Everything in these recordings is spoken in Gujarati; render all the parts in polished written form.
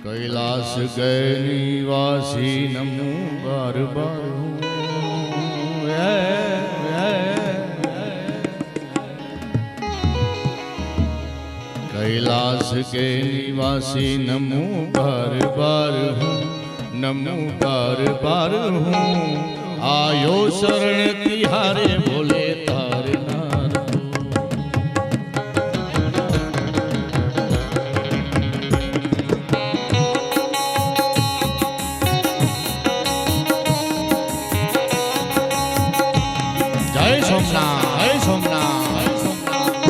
कैलाश गए निवासी नमो बार बार कैलाश के निवासी नमो बार बार हूँ, नमो बार बार हूँ। आयो शरण तिहारे बोले तार नार। जय सोमनाथ, जय सोमनाथ, जय सोमनाथ।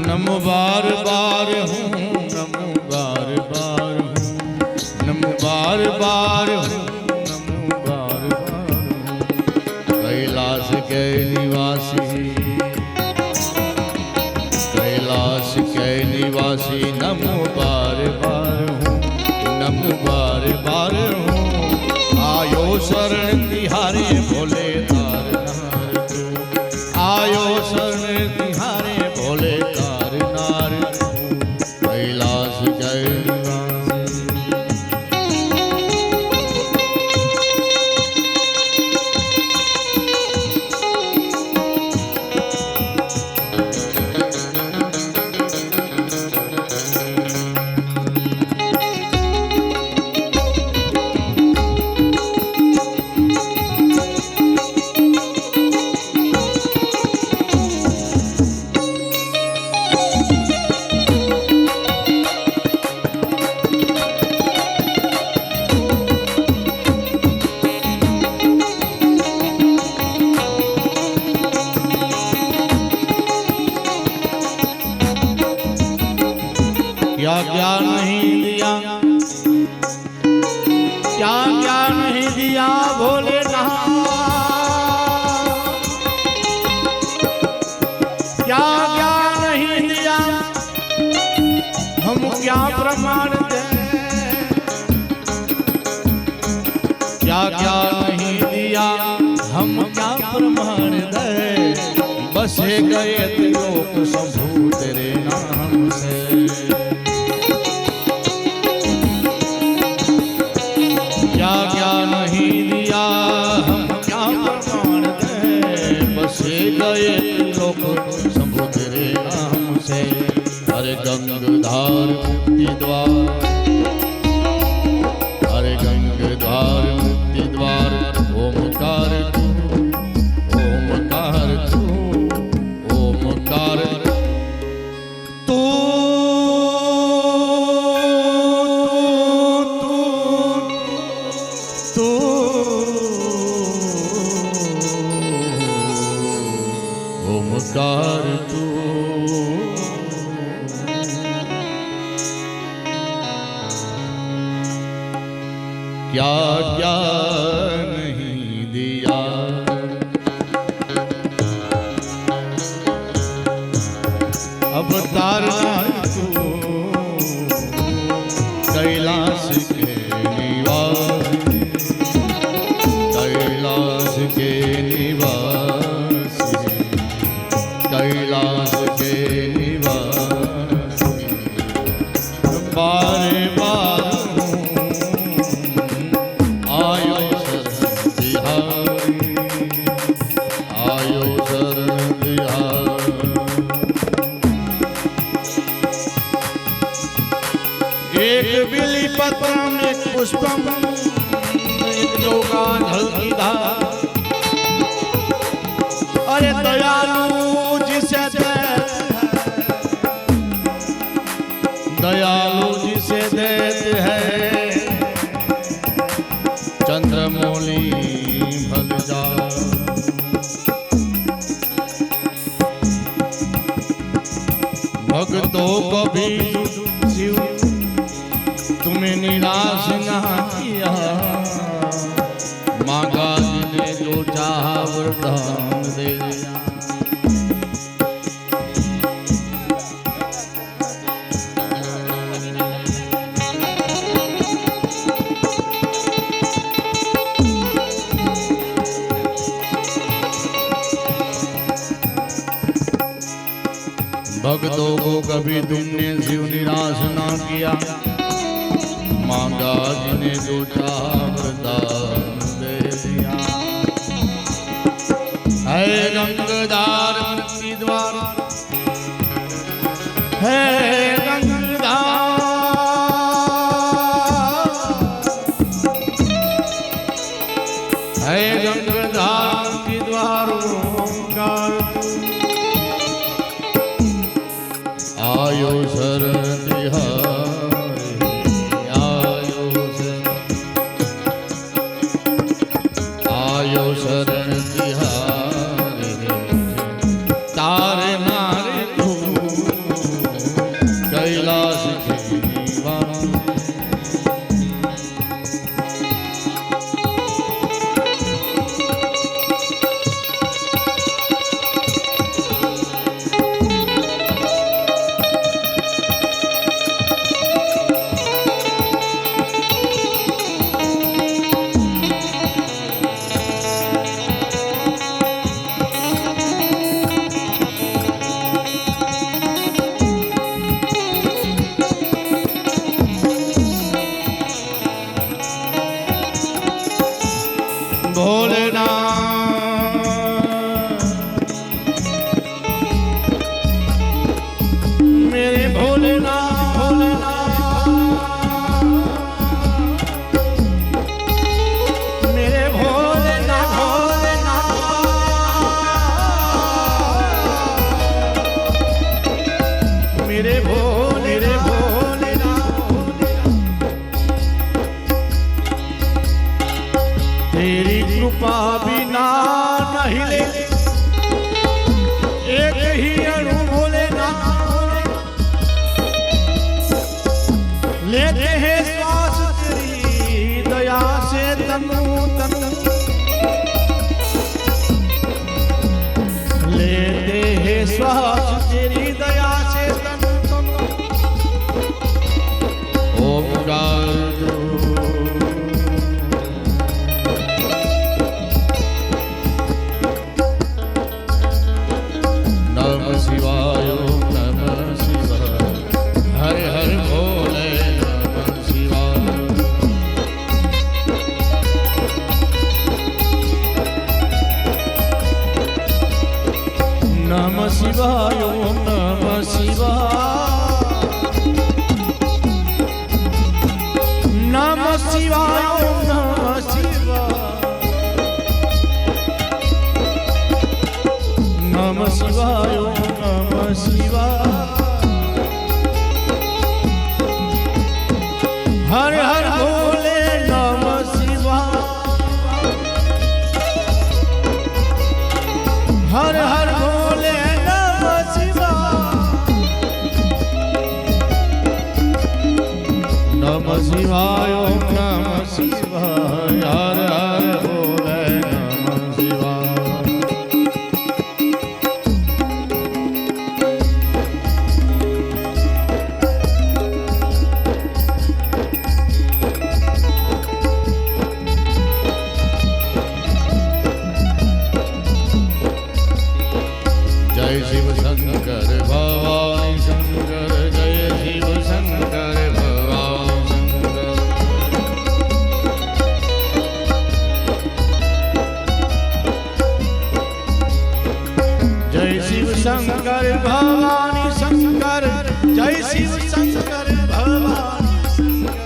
नमो बार बार हूँ, नमो बार बार हूँ, नमो बार बार हूँ, नमो बार बार हूँ। कैलाश के निवासी, कैलाश के निवासी नमो बार बार हूँ, नमो बार बार हूँ। आयो शरण तिहारे भोले तार नार तू, आयो शरण तिहारे भोले तार नार तू। कैलाश जय निवासी। क्या क्या नहीं दिया, क्या क्या नहीं दिया भोलेनाथ, क्या क्या नहीं दिया हम क्या प्रमाण दें, क्या क्या नहीं दिया हम क्या प्रमाण दें। बसे गए त्रिलोक शंभु तेरे नाम से। क्या क्या नहीं दिया हम क्या प्रमाण दें। बसे गए लोग शंभु तेरे नाम से। हरे गंगाधार मुक्ति द्वार, हरे गंगाधार मुक्ति द्वार। ओमकार तू, ओमकार तू, ओमकार तू। ओमकार तू। क्या क्या नहीं दिया, अवतार तू कैलाश के निवासी, कैलाश के निवासी, कैलाश के निवासी। बार बार आयो शरण तिहारी, आयो शरण तिहारी। एक बिली पत्रम एक पुष्पम एक योगाधल की धार। अरे दयालु जिसे दयालु जिसे देते हैं चंद्रमौली भल जा। भक्तों को भी शिव तुम्हें निराश ना किया। मांगा जिन्हें जो चाहा वरदान दे दिया। भक्तों को कभी तुमने शिव निराश ना किया, मांगा जिन्हें जो चाहा वरदान दे दिया। है गंगाधार मुक्ति द्वार, है गंगाधार, है गंगाधार मुक्ति द्वार ओंकार। आयो शरण तिहारी, आयो शरण तिहारी, तारे मारे तू कैलाश की वाणी। तेरी कृपा बिना नहीं ले एक ही अणु भोलेनाथ, लेते हैं श्वास तेरी दया से तनु तनु, लेते हैं श्वास तेरी दया से तनु तनु। ओंकार शिवाय नमः शिवाय, हर हर भोले नमः शिवाय। नमः शिवाय नमः शिवाय, नमः शिवाय नमः शिवाय, नमः शिवाय नमः शिवाय। हर हर भोले नमः शिवाय, हर हर भोले नमः शिवाय, नमः शिवाय नमः शिवाय, हर हर भोले नमः शिवाय। जय शिव शंकर भवानी शंकर, जय शिव शंकर भवानी शंकर। जय शिव शंकर भवानी शंकर, जय शिव शंकर भवानी शंकर।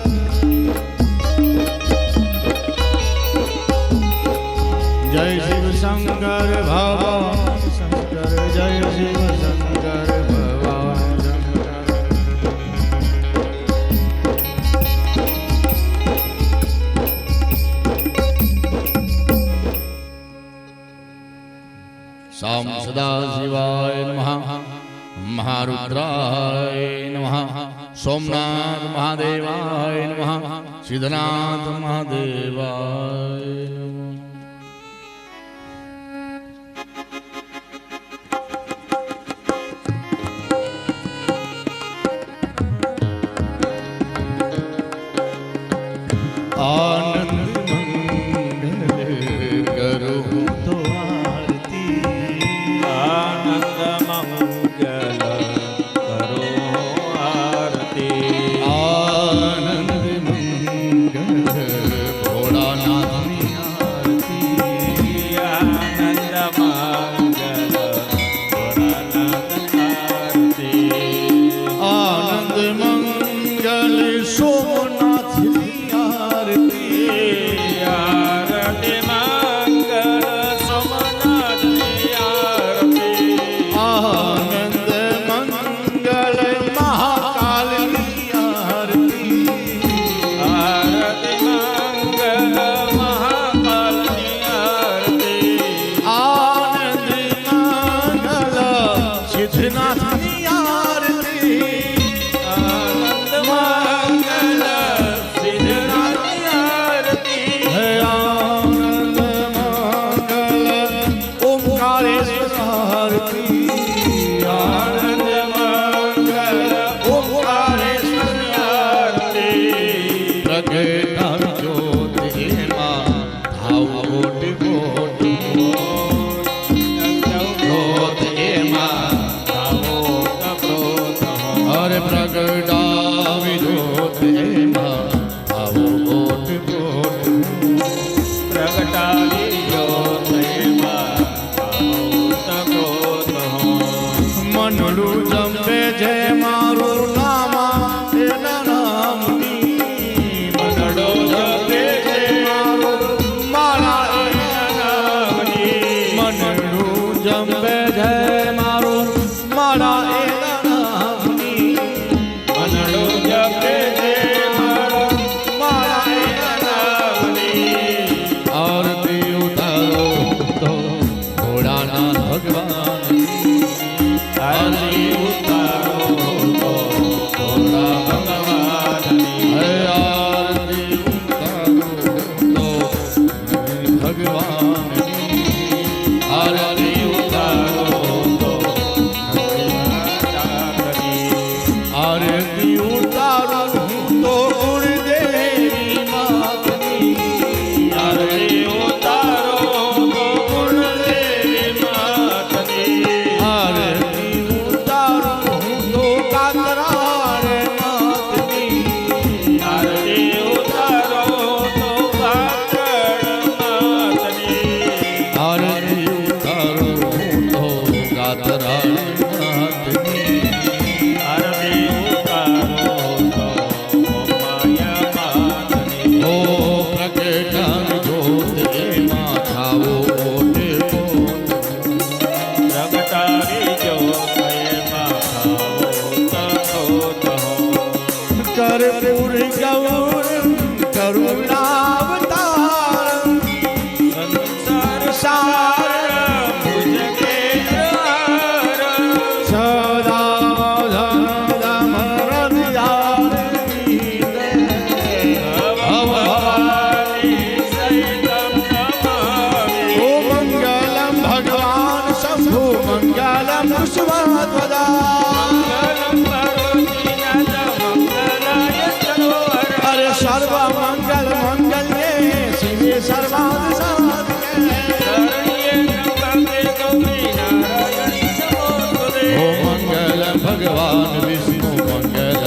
जय शिव शंकर भवानी शंकर, जय शिव शंकर भगवान शंकर। शाम सदा शिवाय नमः, महारुद्राय नमः, सोमनाथ महादेवाय नमः, सिद्धनाथ महादेवाय नमः। आनंद मंगल करो तो आरती, आनंद मंगल આવું મોટી મોટી ક્રોધ એમાં હરે પ્રગટાવી જોત એમાં આવું મોટી મોટી પ્રગટાવી જોત એમાં મનડું જંપે છે મારું નામ એના નામની મનડો જંપે છે મારું મારા એના નામની મનડું જંપે છે મારું મારા એના નામની મનડો જપે છે મારું મારા એના નામની આરતી ઉતારો તો ભોળાનાથ ભગવાન આરતી ઉતારો તો ભોળા ભગવાનની હે આરતી ઉતારો તો ભગવાનની આરતી ઉતારો તો આરતી ઉતારો તો ગુરુદેવી માતની આરતી ઉતારો તો ગુરુદેવી માતની આરતી ઉતારો તો કાતરાળ માતની આરતી ઉતારો તો કાતરાળ માતની આરતી ઉતારો તો કાતરાળ માતની આરતી ઉતારો તો માયા માતની ઓ પ્રગટાવી જોત એમાં થાવો મોટે મોટ પ્રગટાવી જોત એમાં ખાવો તથો કર્પૂર ગૌર કરુણાવતાર સંસાર સાર ભુજગે હાર સદા ભવાની સહિતમ નમામિ ઓ મંગલમ ભગવાન શંભુ મંગલમ પુષ્પધ્વજા મંગલમ કરોતિ નાથ મંગલાય સરોવર અરે સર્વ મંગલ મંગલ્યે શિવે સર્વાદ સાધકે શરણ્યે ત્રંબકે ગૌરી નારાયણી નમોસ્તુતે ઓ મંગલ ભગવાન વિષ્ણુ મંગલ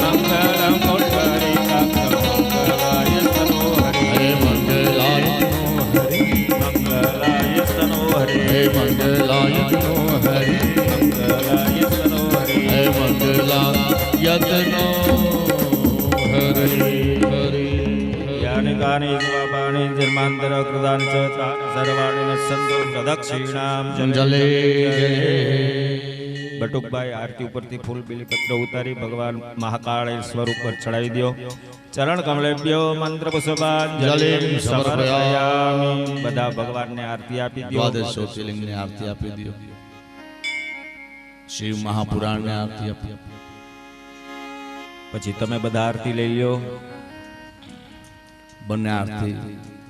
મંગલમ કોટરી મંગલાય સરોવરે હે મંગલાય હરિ મંગલાય સરોવરે હે મંગલાય હરિ મંગલાય સરોવરે હે મંગલાયતનો હરિ હરિ યાનિકાની સ્વાપાની જન્માંતર કૃદાન ચ સર્વાણિ સંતો પ્રદક્ષિણામ જલે જય બટુકભાઈ આરતી ઉપરથી ફૂલ બીલીપત્ર ઉતારી ભગવાન મહાકાળ સ્વરૂપ પર ચડાવી દો ચરણ કમલેભ્યો મંત્ર પુષ્પાંજલિ સમર્પયામિ બધા ભગવાનને આરતી આપી દો દ્વાદશ જ્યોતિર્લિંગને આરતી આપી દો શિવ મહાપુરાણને આરતી આપી પછી તમે બધા આરતી લઈ લ્યો બંને આરતી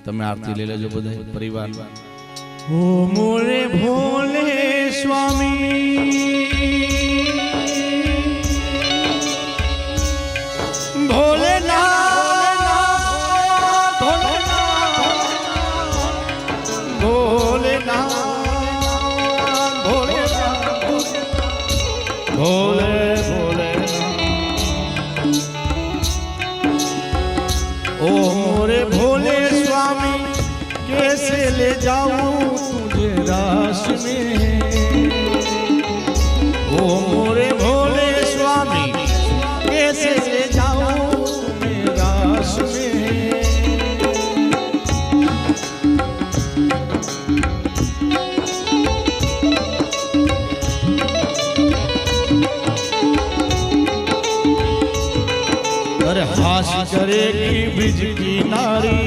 તમે આરતી લઈ લેજો બધા પરિવાર ઓ મોરે ભોલે સ્વામી ભોલેનાથ ભોલેનાથ ભોલે ભોલે ओ मोरे भोले स्वामी कैसे ले जाऊं तुझे रास में ओ मोरे भोले स्वामी कैसे ले जाऊं तुम्हें रास में अरे हास करेगी ब्रिज की नारी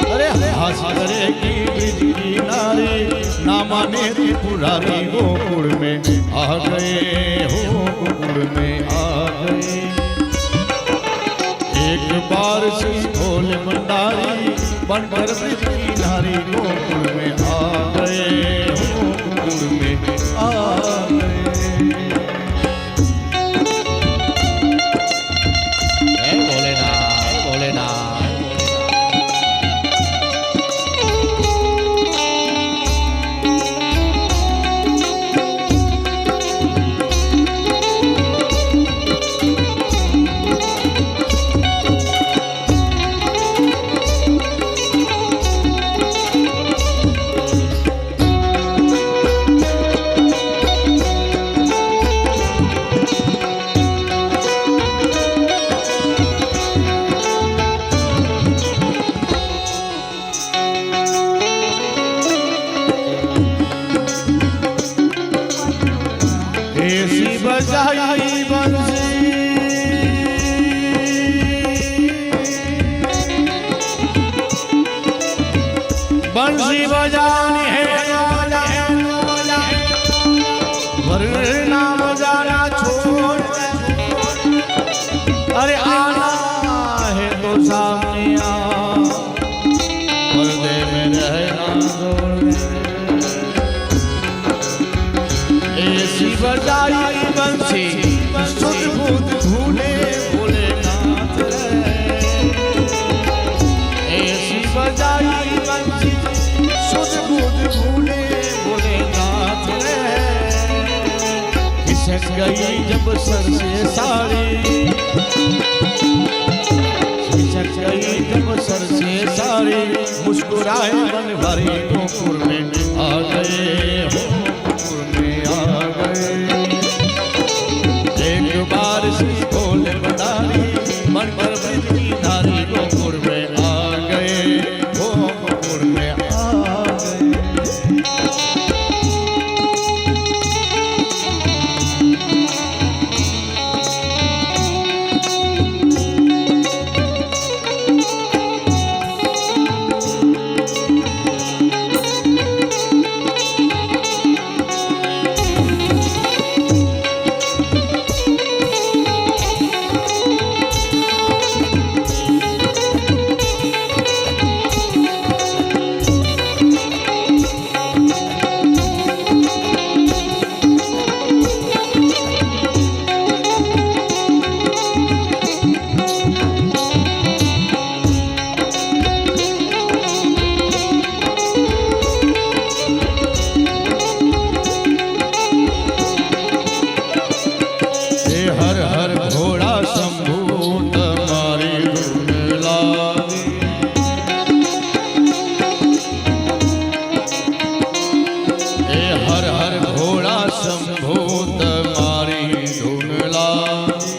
अरे हास करेगी ब्रिज की नारी ना माने त्रिपुरारी गोकुल में आ गए हो गोकुल में आ गए एक बार से भोले भंडारी बनकर ब्रिज की नारी गोकुल में आ गए हो गोकुल में आ गए હે ભોલેનાથ ભોલેનાથ बजाई बंसी बंसी बजानी है वरना बजाना छोड़ अरे आना है तो सामने आ पर्दे में रहना छोड़ ऐसी बजाई बंसी सुध बुध भूले भूले नाथ ऐसी बजाई बंसी सुध बुध भूले भूले नाथ खिसक गई जब सर से साड़ी खिसक गई जब सर से साड़ी मुस्कुराए मन भरे गोपुर में आ गए हो गोपुर में आ गए एक बार सी खोल बनारी मन पर की नारी गोपुर में आ गए हो गोपुर में आ गए हर हर घोड़ा शंभू तुम्हारी धुन लागे हर हर घोड़ा शंभू तुम्हारी धुन लागे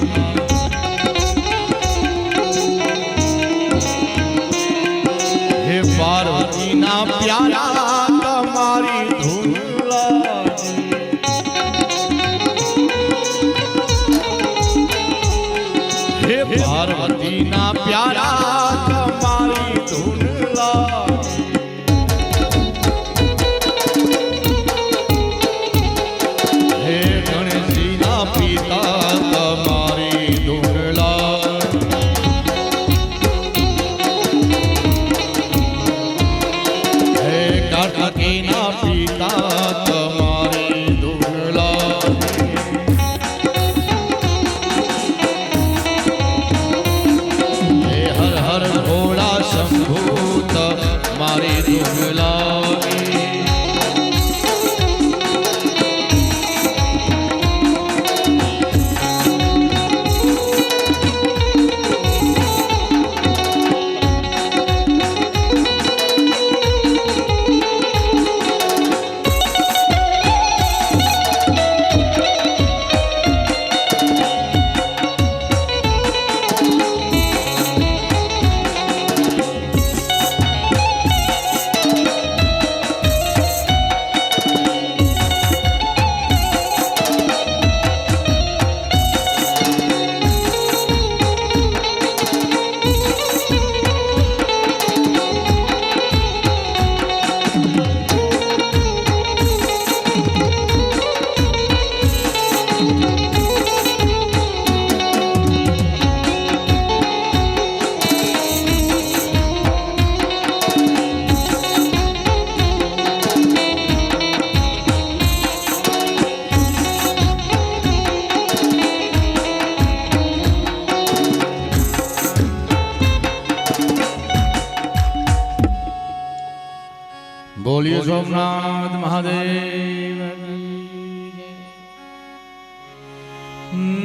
हे पार्वती ना प्यारा तुम्हारी धुन लागे हे पार्वती ना प्यारा तुम्हारी धुन लागे हे गणेश जी ना पिता तुम्हारी धुन लागे हे कार्तिकेय ना पिता तुम्हारी धुन लागे हर घोड़ा शंभूत मारी धुन लागे बोलिए सोमनाथ महादेव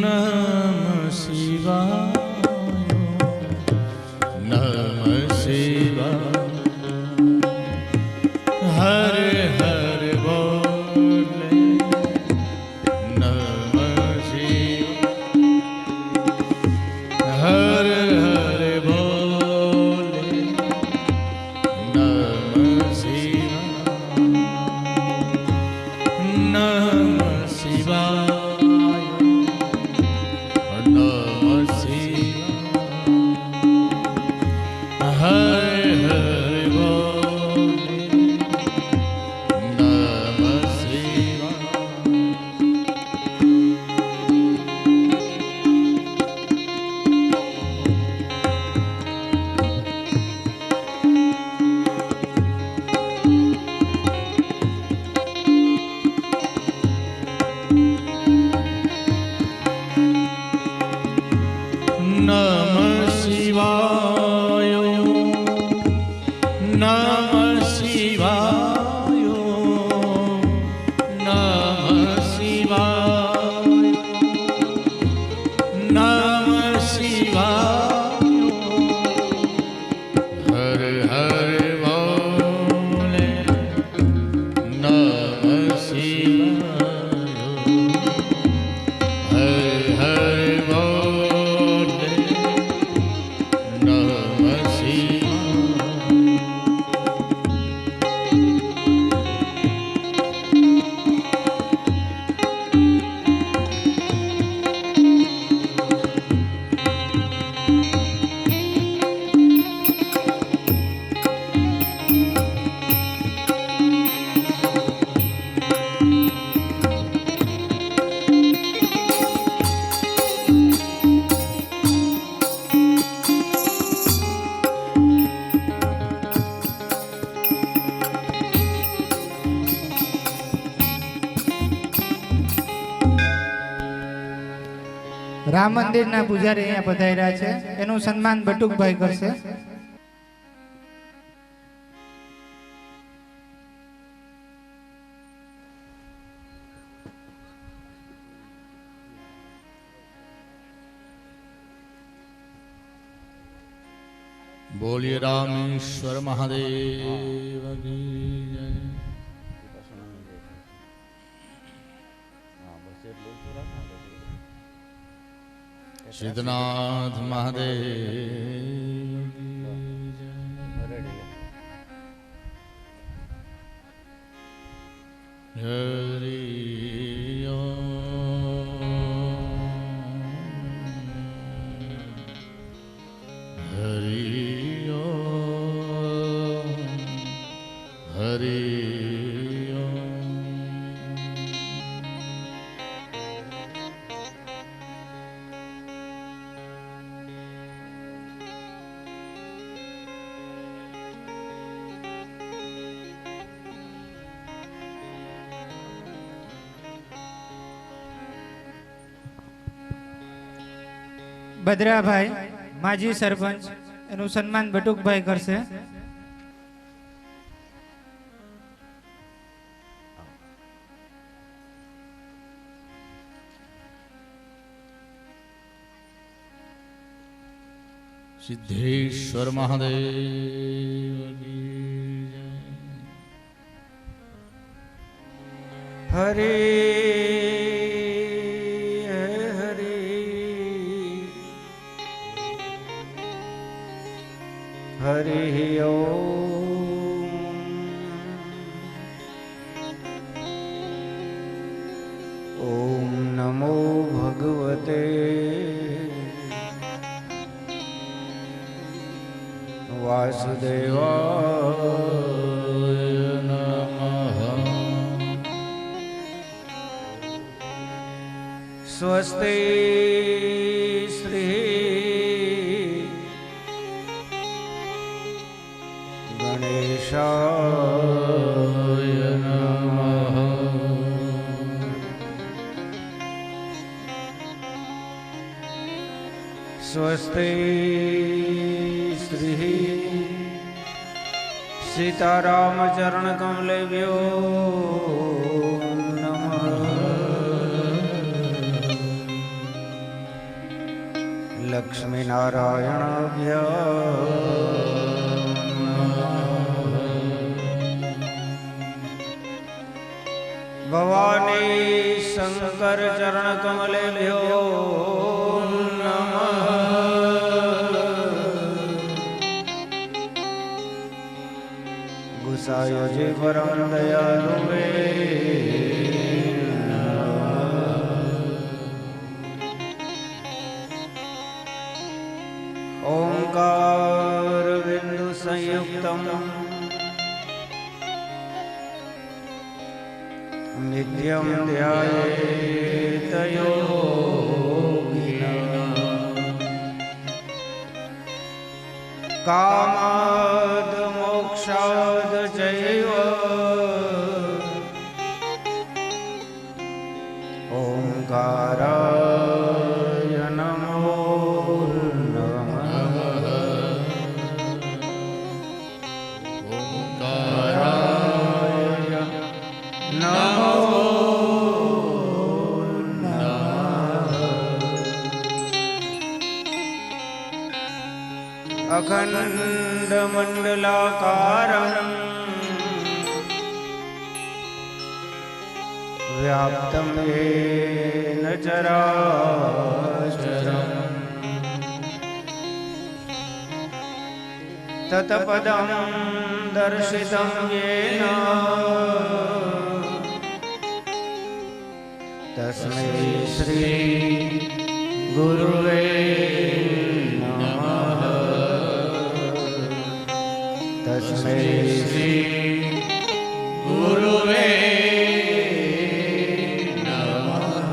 नमः शिवाय नमः शिवाय हर हर बोले नमः शिवाय हर हर बोले नमः शिवाय नमः शिवाय નમઃ શિવાય નમઃ શિવાય નમઃ શિવાય હર હર બોલે નમઃ શિવાય હર હર બોલે નમઃ રામ મંદિરના પૂજારી અહીંયા પધાર્યા છે, એનું સન્માન બટુકભાઈ કરશે. બોલીએ રામેશ્વર મહાદેવ કી જય. સિદ્ધનાથ મહાદેવ હરિ હરિ હરિ ભદ્રાભાઈ માજી સરપંચ, એનું સન્માન બટુકભાઈ કરશે. સિદ્ધેશ્વર મહાદેવ કી જય. હરે હરિ ઓમ નમો ભગવતે વાસુદેવાય નમઃ. સ્વસ્તિ શ્રી ગણેશાય નમઃ. સ્વસ્તિ શ્રી સીતારામચરણ કમલેભ્યો નમઃ. લક્ષ્મીનારાયણાભ્ય ભવાની શંકર ચરણ કમલેભ્યો નમઃ. ગુસાયોજી પરમ દયાલુ વે ઓંકાર બિંદુ સંયુક્તમ નિત્યમ ધ્યાયેત યોગિનઃ. કામાદ મોક્ષાદ ચૈવ ઓંકારાય નમો નમઃ. अखण्डमण्डलाकारम् व्याप्तं येन चराचरम् तत्पदं दर्शितं येन तस्मै श्री गुरुवे नमः। तस्मै श्री गुरुवे नमः।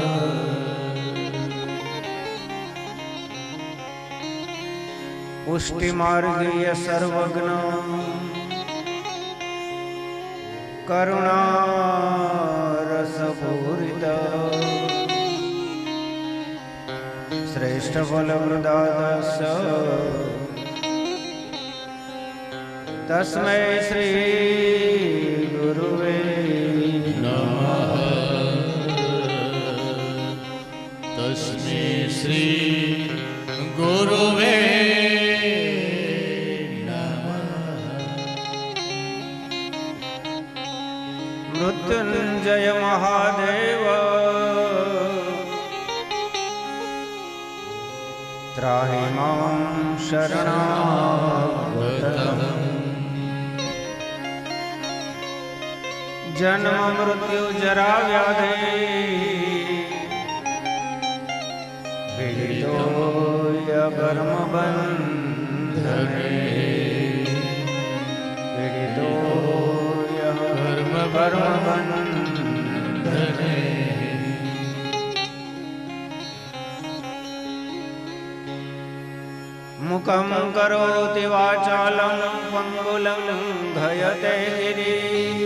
पुष्टिमार्गीय सर्वज्ञ करुणारसपूरित श्रेष्ठ फलप्रदास तस्मै श्री गुरुवे नमः। तस्मै श्री गुरुवे मृत्युंजय महादेव त्राहि मां शरणागतम्। जन्म मृत्यु जरा व्याधि पीडितो कर्म बंधने पीडितो कर्म बंधने। मुखं करोति वाचालं पंगुलं घयते गिरिं।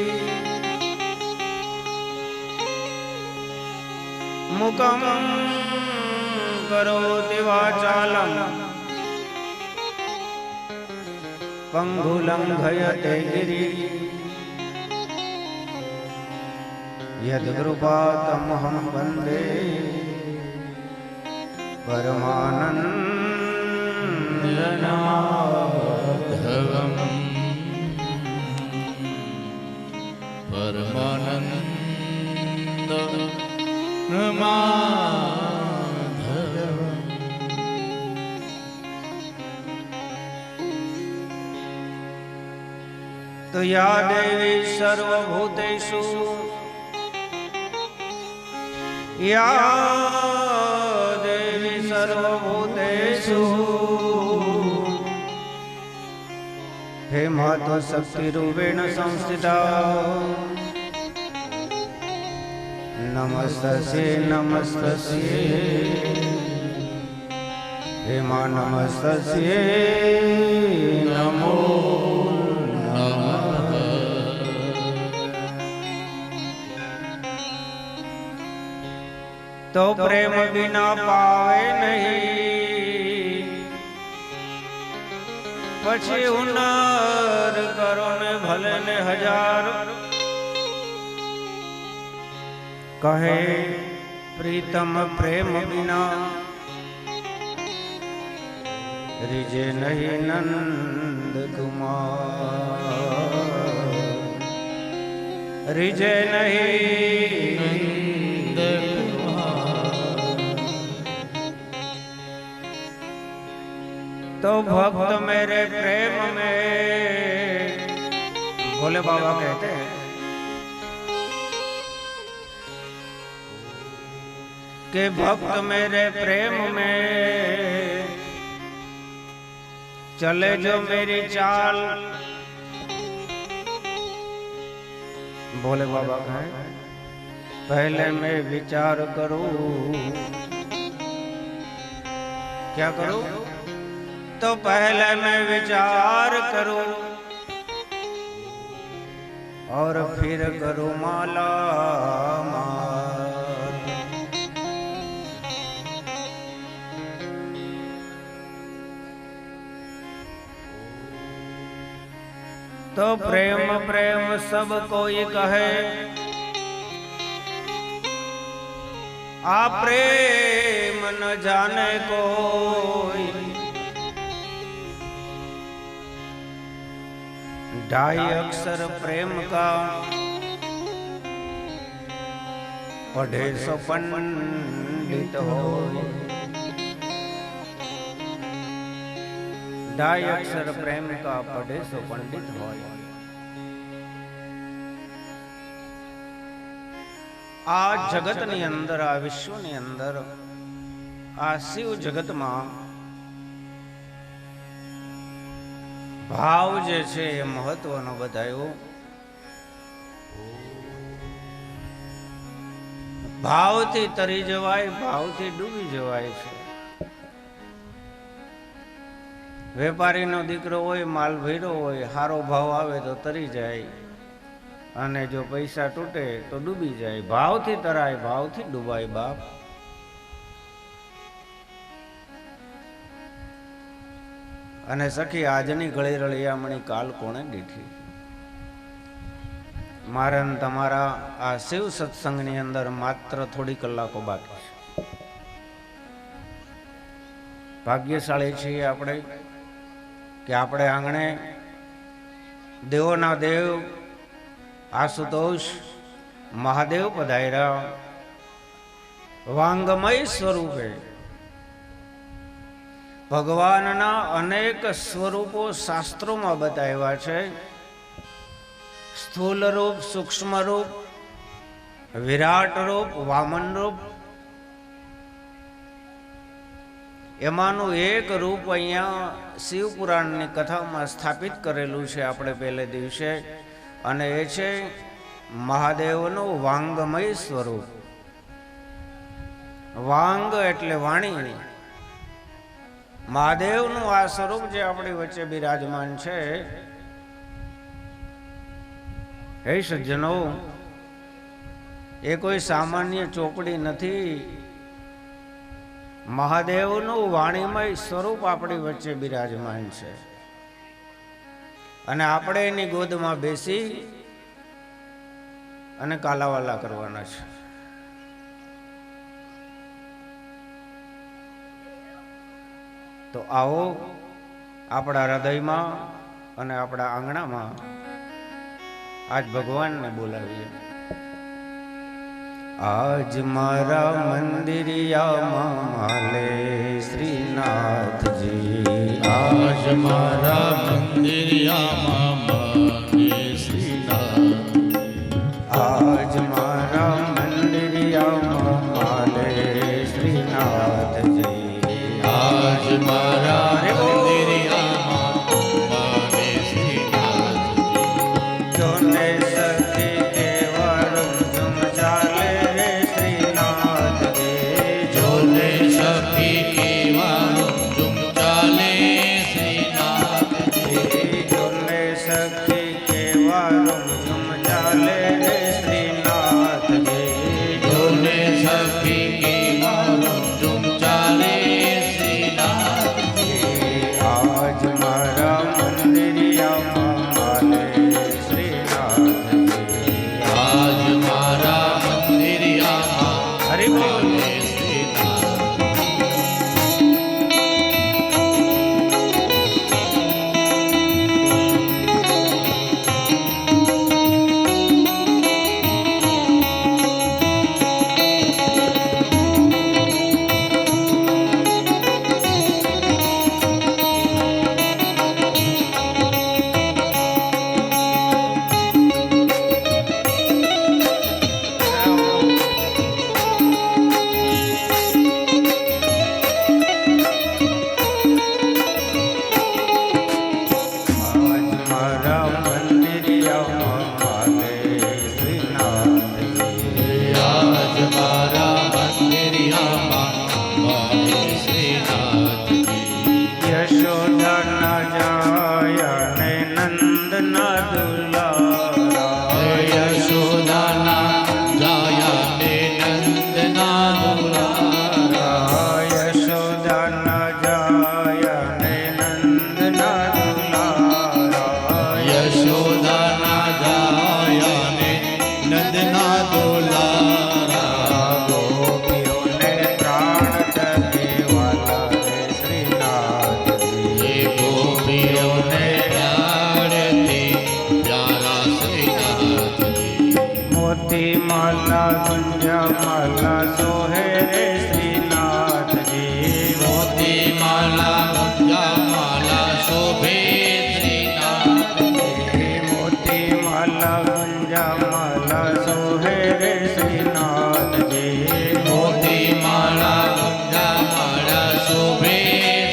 मुखं करोति वाचालं पंगुलं घयते गिरिं। यद्कृपातमहं वन्दे परमानन्दमाधवम्। परमानन्दमाधवम्। तो या देवी सर्वभूतेषु या देवी सर्वभूतेषु हे माता शक्तिरूपेण संस्थिता नमस्तस्यै नमस्तस्यै हे मां नमस्तस्यै नमो नमः। तो प्रेम बिना पावे नहीं पछी हुनर करो ने भले ने हजार। कहे प्रीतम प्रेम बिना रिजे नहीं नंद कुमार रिजे नहीं तो भक्त मेरे प्रेम में भोले बाबा कहते हैं कि भक्त मेरे प्रेम में चले जो मेरी चाल। भोले बाबा कहें पहले मैं विचार करूं। क्या करूं? तो पहले मैं विचार करूं और फिर करूं माला माल। तो प्रेम प्रेम सब कोई कहे आ प्रेम न जाने कोई। ढाई अक्षर प्रेम का पढ़े सो पंडित हो। ढाई अक्षर प्रेम का पढ़े सो पंडित हो। आ जगत नी अंदर, आ विश्व नी अंदर, आ शिव जगत में भाव जे छे ए महत्वनो बतायो। भाव थी तरी जवाय, भाव थी डूबी जवाय छे। वेपारी नो दीकरो होय, माल भर्यो होय, हारो भाव आवे तो तरी जाय, अने जो पैसा तूटे तो डूबी जाए। भाव थी तराय, भाव थी डूबाय बाप। अने सखी आजनी गળી રળિયામણી કાલ કોણે દીઠી। મારા ને તમારા આ શિવ સત્સંગની અંદર માત્ર થોડી કલાકો બાકી છે। ભાગ્યશાળી છીએ આપણે કે આપણે આંગણે દેવોના દેવ આશુતોષ મહાદેવ પધાર્યા વાંગમય સ્વરૂપે। ભગવાનના અનેક સ્વરૂપો શાસ્ત્રોમાં બતાવ્યા છે। સ્થૂલ રૂપ, સૂક્ષ્મ રૂપ, વિરાટ રૂપ, વામન રૂપ। એમાંનું એક રૂપ અહીંયા શિવપુરાણની કથામાં સ્થાપિત કરેલું છે આપણે પહેલે દિવસે, અને એ છે મહાદેવનું વાંગમય સ્વરૂપ। વાંગ એટલે વાણી। મહાદેવનું આ સ્વરૂપ જે આપણી વચ્ચે બિરાજમાન છે, હે સજ્જનો, એ કોઈ સામાન્ય ચોપડી નથી। મહાદેવનું વાણીમય સ્વરૂપ આપણી વચ્ચે બિરાજમાન છે, અને આપણે એની ગોદમાં બેસી અને કાલાવાલા કરવાના છે। તો આવો આપણા હૃદયમાં અને આપણા આંગણામાં આજ ભગવાનને બોલાવીએ। આજ મારા મંદિરિયામાં માલે શ્રીનાથજી। આજ મારા મંદિરિયામાં માલે શ્રીનાથ। આજ મારા મંદિરિયામાં માલે શ્રીનાથજી। આજ મારા મંદિરિયામાં માલે શ્રીનાથજી। જોને સખી કેવળ ઝુમ ચાલે શ્રીનાથજી। જોને સખી કેવળ ઝુમ ચાલે શ્રીનાથજી। જોને સખી કેવળ ઝુમ ચાલે શ્રીનાથજી। જોને સખી કેવળ ઝુમ ચાલે આજ મારા મંદિરિયામાં માલે શ્રીનાથજી। આજ મારા મંદિરિયામાં હરિ બોલ। માલે શ્રીનાથ। યશોદાના માલા ગુંજા માલા સોહે રે શ્રીનાથજી મોતી માલા ગુંજા માલા શોભે શ્રીનાથજી મોતી માલા ગુંજા માલા સોહે રે શ્રીનાથજી મોતી માળા ગુંજા માળા શોભે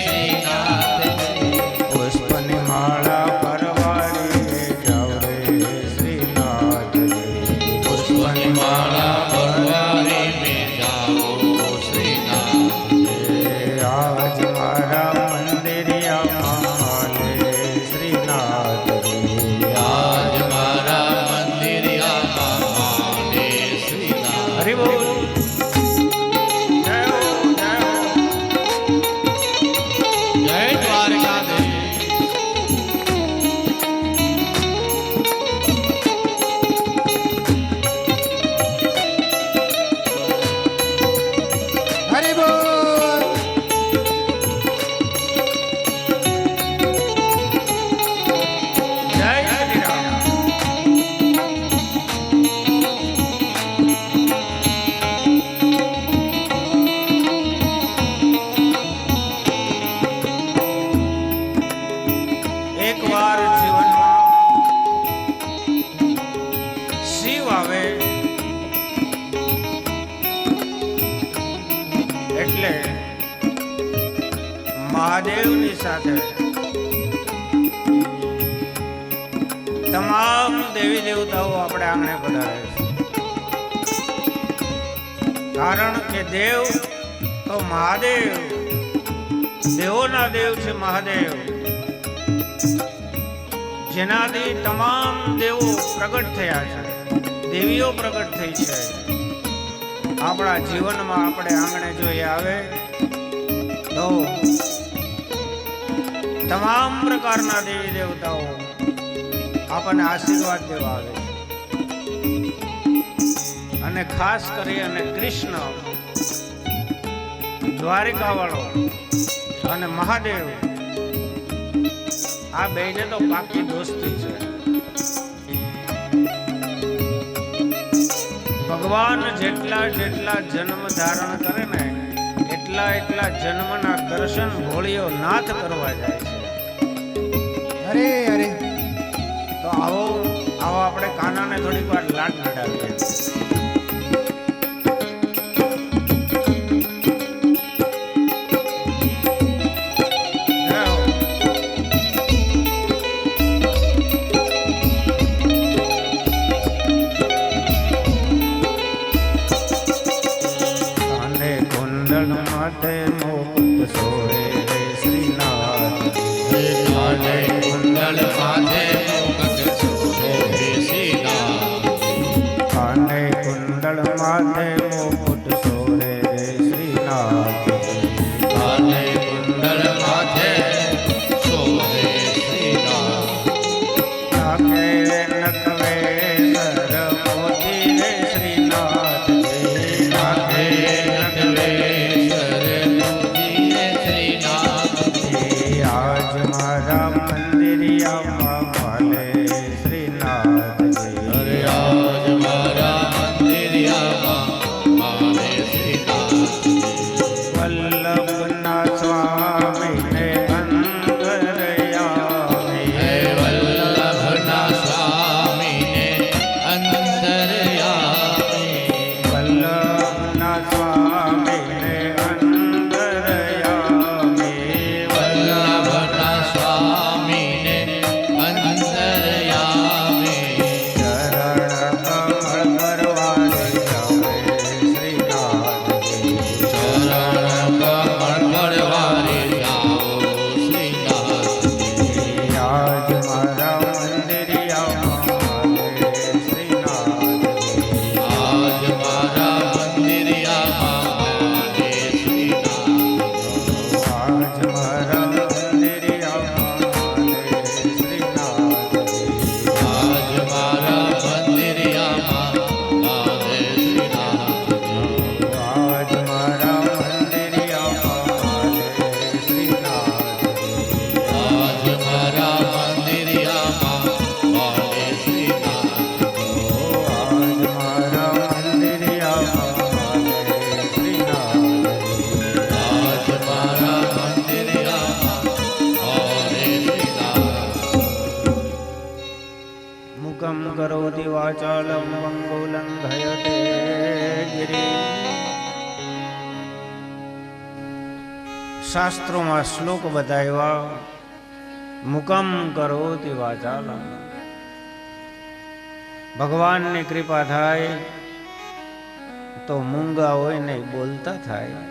શ્રીનાથજી પુષ્પની માળા પરવાડી જાવ રે શ્રીનાથજી પુષ્પની માળા પરવારે મેં જાઓ શ્રીનાથજી આજ મારા મંદિરિયામાં માલે શ્રીનાથજી આજ મારા મંદિરિયામાં માને શ્રીનાથ હરિ બોલ જય હો જય હો જય દ્વારકાધીશ હરિ બોલ. જય શ્રી રામ એકવાર જીવનમાં શિવ આવે એટલે મહાદેવની સાથે તમામ દેવી દેવતાઓ આપણે આંગણે પધારે છે કારણ કે દેવ તો મહાદેવ દેવોના દેવ છે મહાદેવ જેનાથી તમામ દેવો પ્રગટ થયા છે દેવીઓ પ્રગટ થઈ છે આપણા જીવનમાં આપણે આંગણે જોઈએ આવે તો તમામ પ્રકારના દેવી દેવતાઓ આપણને આશીર્વાદ દેવા આવે છે અને ખાસ કરી અને કૃષ્ણ દ્વારિકા વાળો અને મહાદેવ આ બેને તો પાકી દોસ્તી છે ભગવાન જેટલા જેટલા જન્મ ધારણ કરે ને એટલા જન્મના દર્શન ભોળીઓ નાથ કરવા જાય છે અરે અરે તો આવો આપણે કાનાને થોડીક વાર લાડ લડાવીએ માથે મુકુટ સોહે રે શ્રીનાથજી કાને કુંડળ માથે મુકટ શોભે શ્રીનાથજી કાને કુંડળ માથે મુકુટ સોહે રે શ્રીનાથજી કાને કુંડળ માથે શોભે શ્રીનાથ નાકે નકવે સર મોતી રે શ્રીનાથજી નાકે નકવે આજ મારા મંદિરિયામાં માલે શ્રીનાથજી અરે આજ મારા મંદિરિયામાં માને શ્રીનાથજી વલ્લભના સ્વામીને અંતરયામી હે વલ્લભના સ્વામીને અંતરયામી વલ્લભના સ્વામીને અંતરયામી વલ્લભના સ્વામીને અંતરયામી ચરણ કમળ પરવારે જાવે શ્રીનાથજી ચરણ કમળ પરવારે જાઓ શ્રીનાથજી આજ મારા મંદિરિયામાં માલે શ્રીનાથજી આજ મારા મંદિરિયામાં માને શ્રીનાથ આજ મારા મંદિરિયામાં માલે શ્રીનાથજી આજ મારા મંદિરિયામાં માને શ્રીનાથજી આજ મારા મંદિરિયામાં માલે શ્રીનાથજી આજ મારા મંદિરિયામાં મૂકમ કરોતિ વાચાલમ પંગુલંઘયતે ગિરિ. શાસ્ત્રોમાં શ્લોક બતાવ્યા, મુકમ કરોતિ વાચાલમ. ભગવાનની કૃપા થાય તો મૂંગા હોય ને બોલતા થાય.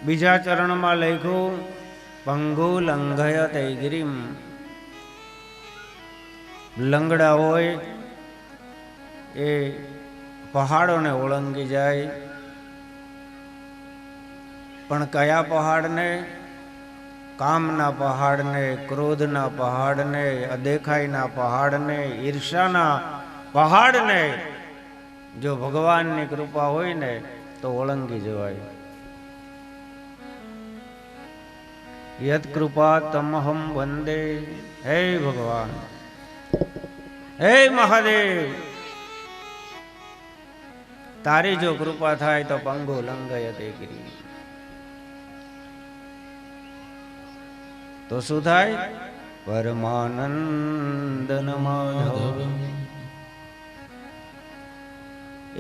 બીજા ચરણમાં લખ્યું પંગુ લંઘયતે ગિરિમ. લંગડા હોય એ પહાડોને ઓળંગી જાય, પણ કયા પહાડને? કામના પહાડને, ક્રોધના પહાડને, અદેખાઈના પહાડને, ઈર્ષાના પહાડને જો ભગવાનની કૃપા હોય ને તો ઓળંગી જવાય. યત કૃપા તમહમ વંદે. હે ભગવાન, હે મહાદેવ, તારી જો કૃપા થાય તો પંગુ લંઘયતે ગિરિ. તો શું થાય? પરમાનંદન માધવ.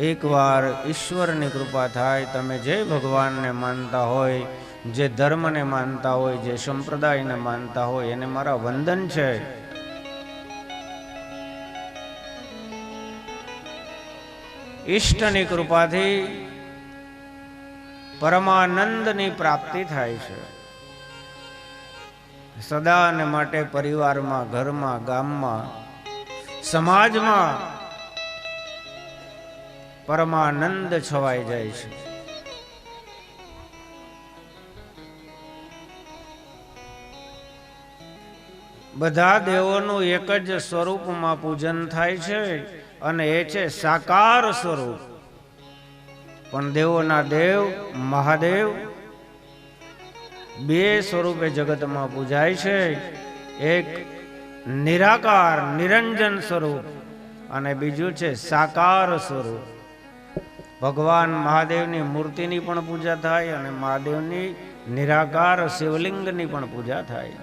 એકવાર ઈશ્વરની કૃપા થાય, તમે જે ભગવાનને માનતા હોય, જે ધર્મને માનતા હોય, જે સંપ્રદાયને માનતા હોય, એને મારા વંદન છે. ઈષ્ટની કૃપાથી પરમાનંદની પ્રાપ્તિ થાય છે. સદા અને માટે પરિવારમાં, ઘરમાં, ગામમાં, સમાજમાં પરમાનંદ છવાઈ જાય છે. બધા દેવોનું એક જ સ્વરૂપમાં પૂજન થાય છે અને એ છે સાકાર સ્વરૂપ. પણ દેવોના દેવ મહાદેવ બે સ્વરૂપે જગતમાં પૂજાય છે. એક નિરાકાર નિરંજન સ્વરૂપ અને બીજું છે સાકાર સ્વરૂપ. ભગવાન મહાદેવની મૂર્તિની પણ પૂજા થાય અને મહાદેવની નિરાકાર શિવલિંગની પણ પૂજા થાય.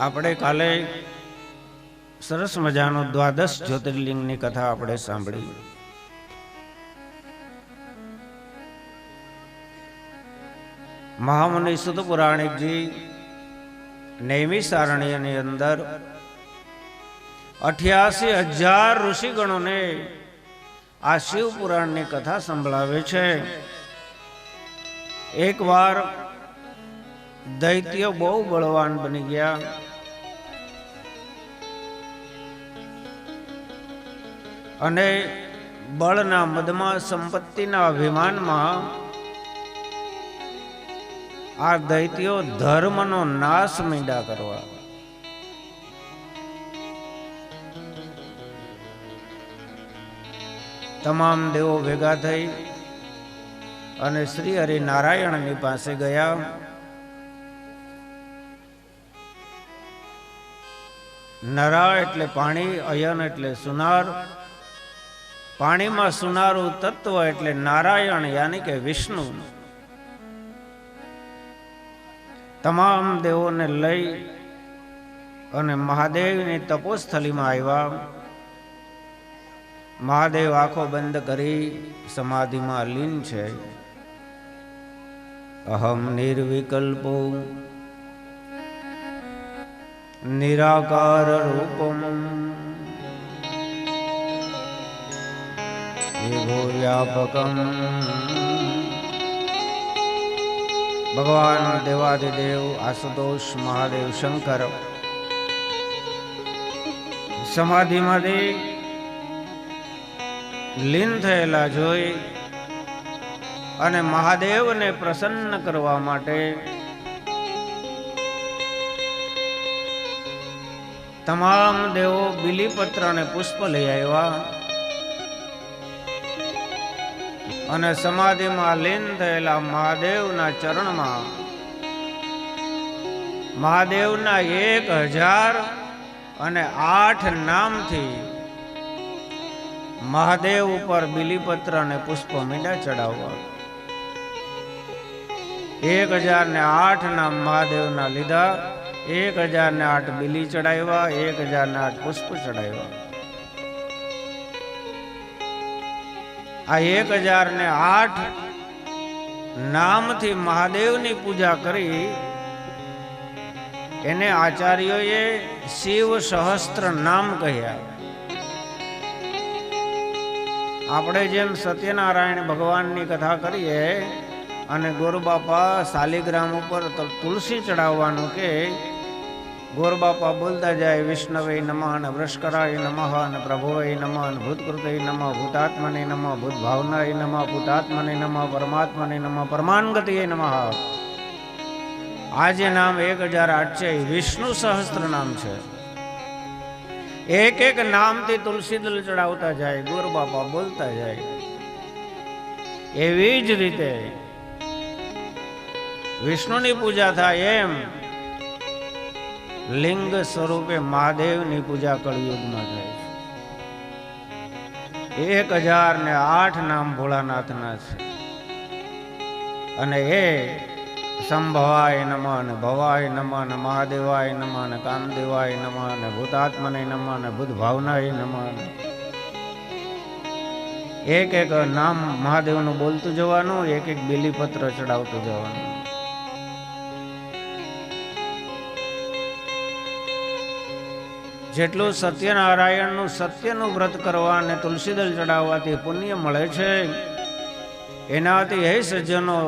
આપણે કાલે સરસ મજાનો દ્વાદશ જ્યોતિર્લિંગની કથા આપણે સાંભળી. મહામુનિ સુત પુરાણિકજી નૈમિષારણ્યની અંદર 88,000 ઋષિગણોને આ શિવ પુરાણની કથા સંભળાવે છે. એકવાર દૈત્યો બહુ બળવાન બની ગયા અને બળના મદમાં, સંપત્તિના અભિમાનમાં આ દૈત્યો ધર્મનો નાશ માંડ્યા કરવા. તમામ દેવો ભેગા થઈ અને શ્રી હરિનારાયણની પાસે ગયા. નરા એટલે પાણી, અયન એટલે સુનાર. પાણીમાં સુનારું તત્વ એટલે નારાયણ યાની કે વિષ્ણુ. તમામ દેવોને લઈ અને મહાદેવની તપોસ્થલીમાં આવ્યા. મહાદેવ આંખો બંધ કરી સમાધિમાં લીન છે. અહમ નિર્વિકલ્પો નિરાકાર રૂપમ વિભો વ્યાપકમ. ભગવાન દેવાધિદેવ આશુતોષ મહાદેવ શંકર સમાધિમાંથી લીન થયેલા જોઈ અને મહાદેવને પ્રસન્ન કરવા માટે તમામ દેવો બીલીપત્ર અને પુષ્પ લઈ આવ્યા અને સમાધિમાં લીન થયેલા મહાદેવના ચરણમાં મહાદેવના 1008 નામથી મહાદેવ ઉપર બીલીપત્ર અને પુષ્પ મીંડા ચડાવવા. 1008 નામ મહાદેવના લીધા, 1008 બિલી ચડાવ્યા, 1008 પુષ્પ ચડાવ્યા. આ 1008 નામથી મહાદેવની પૂજા કરી એને આચાર્યોએ શિવ સહસ્ત્ર નામ કહ્યા. આપણે જેમ સત્યનારાયણ ભગવાનની કથા કરીએ અને ગોરબાપા શાલિગ્રામ ઉપર તુલસી ચડાવવાનું કે ગોરબાપા બોલતા જાય વિષ્ણવે નમઃ અને વૃષ્કરાય નમઃ અને પ્રભુવે નમઃ અને ભૂતકૃતે નમઃ ભૂતાત્મને નમઃ ભૂતભાવનાય નમઃ ભૂતાત્મને નમઃ પરમાત્મને નમઃ પરમાનગતિએ નમઃ. આ જે નામ 1008 છે એ વિષ્ણુ સહસ્ત્ર નામ છે. એક એક નામથી તુલસી દલ ચડાવતા જાય, ગોરબાપા બોલતા જાય. એવી જ રીતે વિષ્ણુની પૂજા થાય એમ લિંગ સ્વરૂપે મહાદેવની પૂજા કળિયુગમાં થાય છે. 1008 નામ ભોળાનાથના છે અને એ સંભવાય નમઃ અને ભવાય નમઃ અને મહાદેવાય નમઃ અને કામદેવાય નમઃ અને ભૂતાત્મને નમઃ અને ભૂતભાવનાય નમઃ. એક એક નામ મહાદેવનું બોલતું જવાનું, એક એક બીલીપત્ર ચડાવતું જવાનું. જેટલું સત્યનારાયણનું સત્યનું વ્રત કરવા અને તુલસીદલ ચડાવવાથી પુણ્ય મળે છે, એનાથી હે સજ્જનો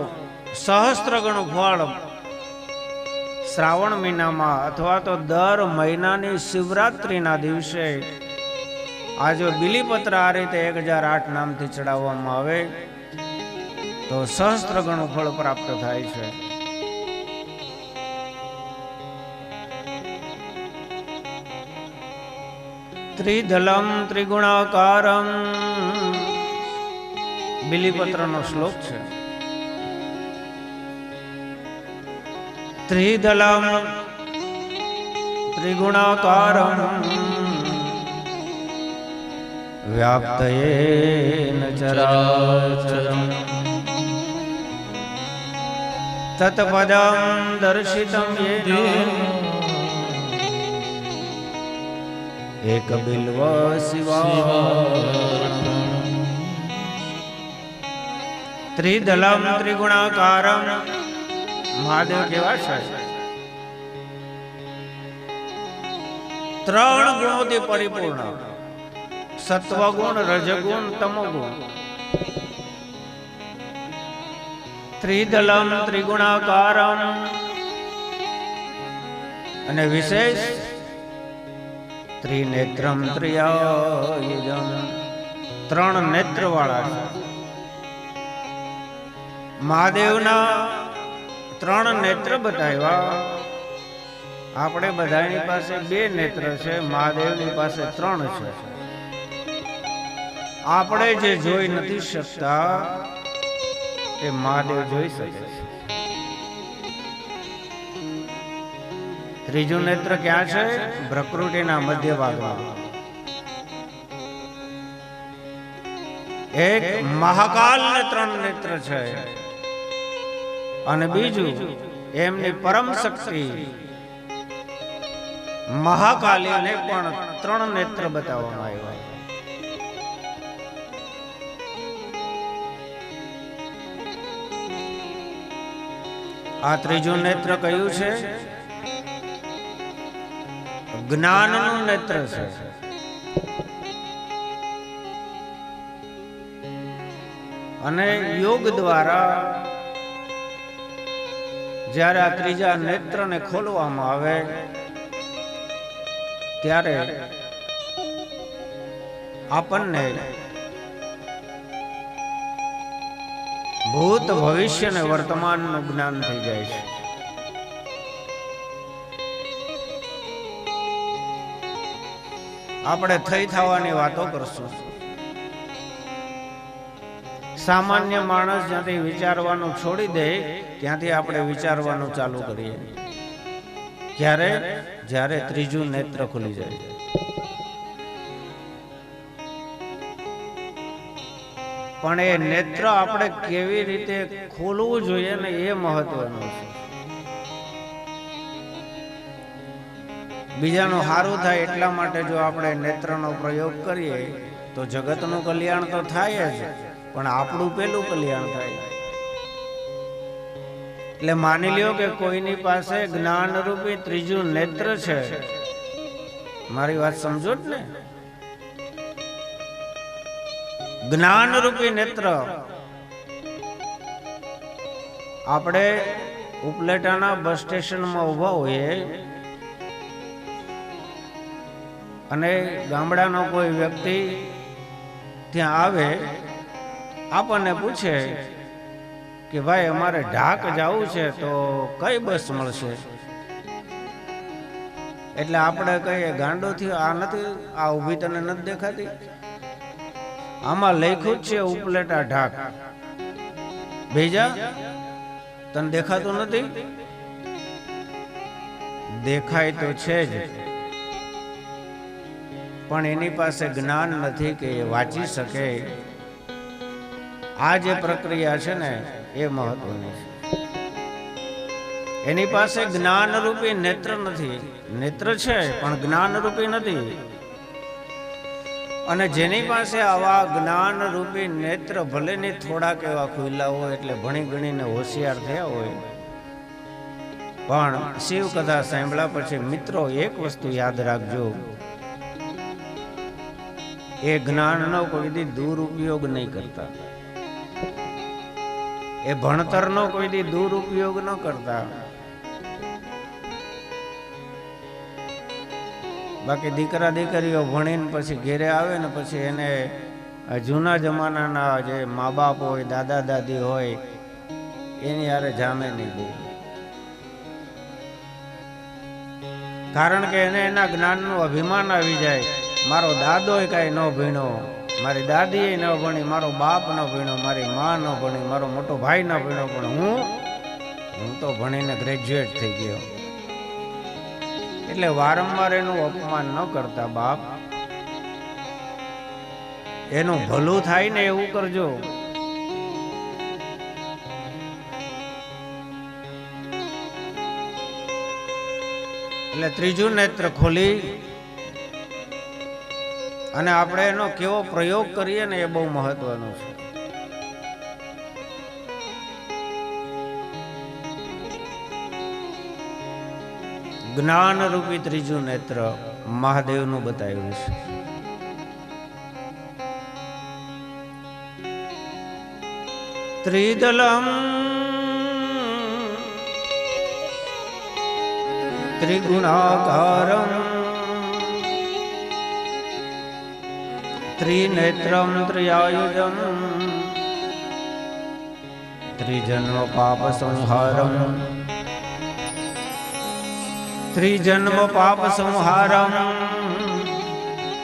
સહસ્ત્ર ગણું ફળ શ્રાવણ મહિનામાં અથવા તો દર મહિનાની શિવરાત્રિના દિવસે આ જો બીલીપત્ર આ રીતે 1008 નામથી ચડાવવામાં આવે તો સહસ્ત્ર ગણું ફળ પ્રાપ્ત થાય છે. ત્રિદલમ ત્રિગુણાકારમ બીલીપત્રનો શ્લોક છે. ત્રિદલમ ત્રિગુણાકારમ વ્યાપ્તયેન ચરાચરમ તત્પદમ દર્શિતમ યેન એક બિલ્વ શિવાર્પણમ. ત્રિદલમ ત્રિગુણાકારમ મહાદેવ કેવા છે? 3 ગુણોથી પરિપૂર્ણ, સત્વગુણ, રજગુણ, તમોગુણ. ત્રિદલમ ત્રિગુણાકારમ અને વિશેષ ત્રિનેત્રમ ત્રિયાયુધમ 3 નેત્ર વાળા છે. મહાદેવના 3 નેત્ર બતાવ્યા. આપણે બધાની પાસે 2 નેત્ર છે, મહાદેવની પાસે 3 છે. આપણે જે જોઈ નથી શકતા એ મહાદેવ જોઈ શકે છે. ત્રીજું નેત્ર ક્યાં છે? પ્રકૃતિના મધ્ય ભાગમાં. એક મહાકાલને 3 નેત્ર છે અને બીજું એમની પરમ શક્તિ મહાકાલીને પણ 3 નેત્ર બતાવવામાં આવ્યા. આ ત્રીજું નેત્ર કયું છે? જ્ઞાનનું નેત્ર છે. અને યોગ દ્વારા જ્યારે આ ત્રીજા નેત્રને ખોલવામાં આવે ત્યારે આપણને ભૂત, ભવિષ્ય અને વર્તમાનનું જ્ઞાન થઈ જાય છે. આપણે થઈ થવાની વાતો કરશું. સામાન્ય માણસ જ્યાંથી વિચારવાનું છોડી દે ત્યાંથી આપણે વિચારવાનું ચાલુ કરીએ. જ્યારે ત્રીજું નેત્ર ખુલી જાય. પણ એ નેત્ર આપણે કેવી રીતે ખોલવું જોઈએ ને એ મહત્વનું છે. બીજાનું સારું થાય એટલા માટે જો આપણે નેત્રનો પ્રયોગ કરીએ તો જગતનું કલ્યાણ તો થાય જ, પણ આપણું પેલું કલ્યાણ થાય. એટલે માની લ્યો કે કોઈની પાસે જ્ઞાન રૂપી ત્રીજું નેત્ર છે. મારી વાત સમજો જ ને. જ્ઞાન રૂપી નેત્ર. આપણે ઉપલેટાના બસ સ્ટેશનમાં ઉભા હોઈએ અને ગામડાનો કોઈ વ્યક્તિ ત્યાં આવે, આપણને પૂછે કે ભાઈ અમારે ઢાક જવું છે તો કઈ બસ મળશે? એટલે આપણે કહીએ ગાંડો થયો, આ નથી, આ ઊભી તને નથી દેખાતી? આમાં લખ્યું જ છે ઉપલેટા ઢાક. ભેજા તને દેખાતું નથી? દેખાય તો છે જ, પણ એની પાસે જ્ઞાન નથી કે એ વાંચી શકે. આ જે પ્રક્રિયા છે ને એ મહત્વની છે. એની પાસે જ્ઞાન રૂપી નેત્ર નથી. નેત્ર છે પણ જ્ઞાન રૂપી નથી. અને જેની પાસે આવા જ્ઞાન રૂપી નેત્ર ભલે ને થોડાક એવા ખુલ્લા હોય, એટલે ભણી ગણીને હોશિયાર થયા હોય, પણ શિવ કથા સાંભળ્યા પછી મિત્રો એક વસ્તુ યાદ રાખજો, એ જ્ઞાનનો કોઈ દી દુરુપયોગ નહીં કરતા. એ ભણતરનો કોઈ દી દુરુપયોગ ન કરતા. બાકી દીકરા દીકરીઓ ભણીને પછી ઘેરે આવે ને પછી એને જૂના જમાનાના જે મા બાપ હોય, દાદા દાદી હોય, એની યારે જામે નહીં બહુ. કારણ કે એને એના જ્ઞાનનું અભિમાન આવી જાય. મારો દાદો કાંઈ ન ભણ્યો, મારી દાદી ન ભણી, મારો બાપ ન ભણ્યો, મારી મા ન ભણી, મારો મોટો ભાઈ ન ભણ્યો, પણ હું તો ભણીને ગ્રેજ્યુએટ થઈ ગયો. એટલે વારંવાર એનું અપમાન ન કરતા બાપ. એનું ભલું થાય ને એવું કરજો. એટલે ત્રીજું નેત્ર ખોલી અને આપણે એનો કેવો પ્રયોગ કરીએ ને એ બહુ મહત્વનું છે. જ્ઞાન રૂપી ત્રીજું નેત્ર મહાદેવનું બતાવ્યું છે. ત્રિદલમ ત્રિગુણાકારમ ત્રિનેત્રમ ત્રિયાયુજમ ત્રિજન્મ પાપ સંહારમ ત્રિજન્મ પાપ સંહારમ.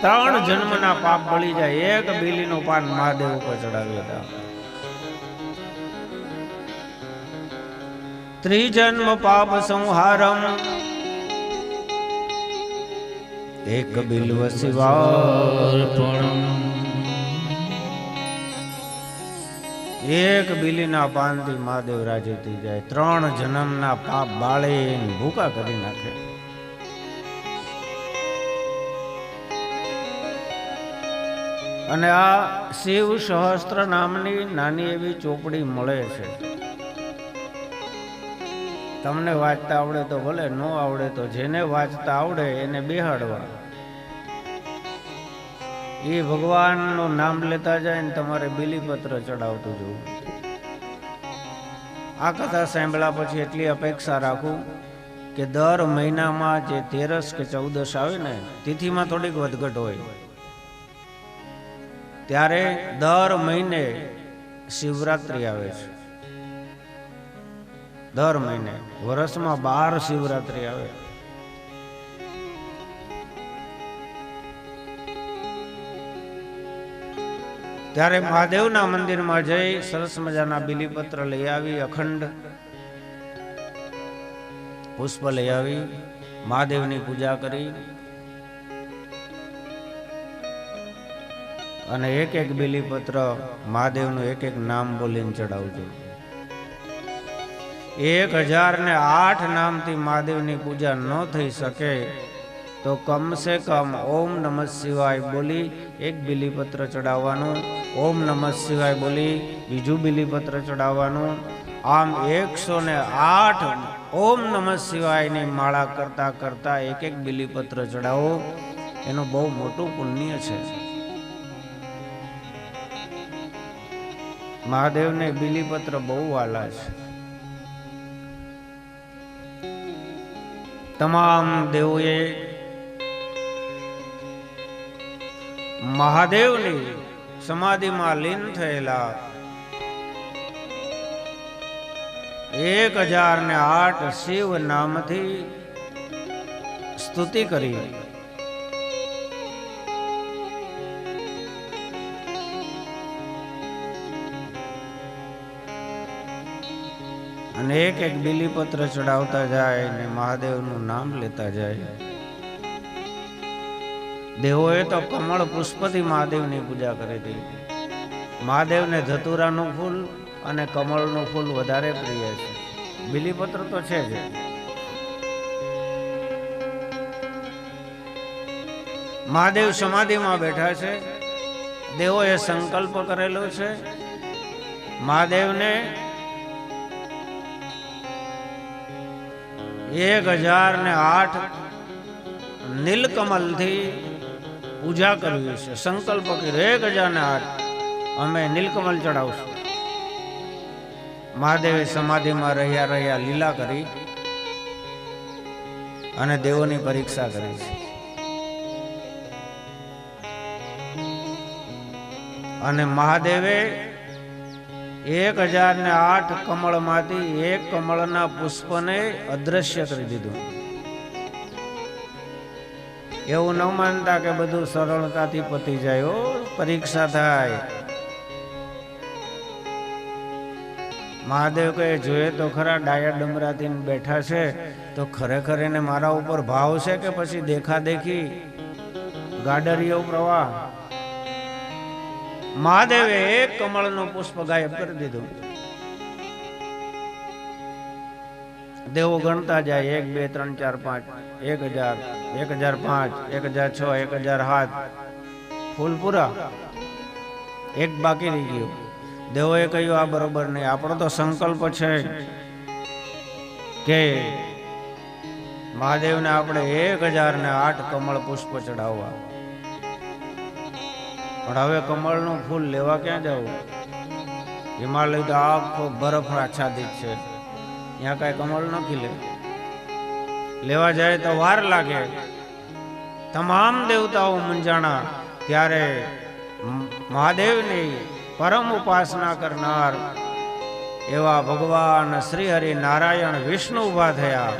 3 જન્મના પાપ બળી જાય. એક બીલીનું પાન મહાદેવ ઉપર ચડાવ્યા હતા. ત્રિજન્મ પાપ સંહારમ એક બિલ્વ શિવાર્પણમ. એક બિલીના પાનથી મહાદેવ રાજી થઈ જાય. 3 જન્મના પાપ બાળીને ભૂકા કરી નાખે. અને આ શિવ સહસ્ત્ર નામની નાની એવી ચોપડી મળે છે. તમને વાંચતા આવડે તો ભલે, ન આવડે તો જેને વાંચતા આવડે એને બેહાડવા. એ ભગવાનનું નામ લેતા જાય ને તમારે બિલીપત્ર ચડાવતું જવું. આ કથા સાંભળ્યા પછી એટલી અપેક્ષા રાખું કે દર મહિનામાં જે 13 કે 14 આવે ને, તિથિમાં થોડીક વધઘટ હોય, ત્યારે દર મહિને શિવરાત્રી આવે છે. દર મહિને વર્ષમાં 12 શિવરાત્રી આવે. ત્યારે મહાદેવના મંદિરમાં જઈ સરસ મજાના બિલીપત્ર લઈ આવી, અખંડ પુષ્પ લઈ આવી, મહાદેવની પૂજા કરી અને એક એક બિલીપત્ર મહાદેવનું એક એક નામ બોલીને ચડાવજો. 1008 નામથી મહાદેવની પૂજા ન થઈ શકે તો કમસે કમ ઓમ નમઃ શિવાય બોલી એક બિલીપત્ર ચડાવવાનું, ઓમ નમઃ શિવાય બોલી બીજું બિલીપત્ર ચડાવવાનું. આમ 108 ઓમ નમઃ શિવાયની માળા કરતા કરતા એક એક બિલીપત્ર ચડાવો. એનું બહુ મોટું પુણ્ય છે. મહાદેવને બિલીપત્ર બહુ વાલા છે. તમામ દેવોએ મહાદેવની સમાધિમાં લીન થયેલા 1008 શિવ નામથી સ્તુતિ કરી. અને એક એક બિલીપત્ર ચડાવતા જાય ને મહાદેવનું નામ લેતા જાય. દેવોએ તો કમળ પુષ્પથી મહાદેવની પૂજા કરી હતી. મહાદેવને ધતુરાનું ફૂલ અને કમળનું ફૂલ વધારે પ્રિય છે. બિલીપત્ર તો છે જ. મહાદેવ સમાધિમાં બેઠા છે. દેવોએ સંકલ્પ કરેલો છે મહાદેવને 1008 નીલકમલથી પૂજા કરવી છે. સંકલ્પ કર્યો 1008 અમે નીલકમલ ચડાવશું. મહાદેવે સમાધિમાં રહ્યા લીલા કરી અને દેવોની પરીક્ષા કરી છે. અને મહાદેવે 1008 કમળમાંથી એક કમળના પુષ્પને અદ્રશ્ય કરી દીધું. એવું ન માનતા કે બધું સરળતાથી પતી જાય. પરીક્ષા થાય. મહાદેવ કહે જોઈએ તો ખરા ડાયા ડમરાથી બેઠા છે તો ખરેખર એને મારા ઉપર ભાવ છે કે પછી દેખાદેખી ગાડરિયો પ્રવાહ. મહાદેવે એક કમળનું પુષ્પ ગાયબ કરી દીધું. દેવો ગણતા જાય 1 2 3 4 5 1000 1005 1006 1007 ફૂલ પૂરા. એક બાકી રહી ગયું. દેવોએ કહ્યું આ બરોબર નહીં. આપણો તો સંકલ્પ છે કે મહાદેવને આપણે 1008 કમળ પુષ્પ ચડાવવા. પણ હવે કમળનું ફૂલ લેવા ક્યાં જવું? હિમાલય તો આખો બરફ આચ્છાદિત છે. ત્યાં કઈ કમળ નથી લેવા જાય તો વાર લાગે. તમામ દેવતાઓ મૂંઝાણા. ત્યારે મહાદેવની પરમ ઉપાસના કરનાર એવા ભગવાન શ્રી હરિ નારાયણ વિષ્ણુ ઉભા થયા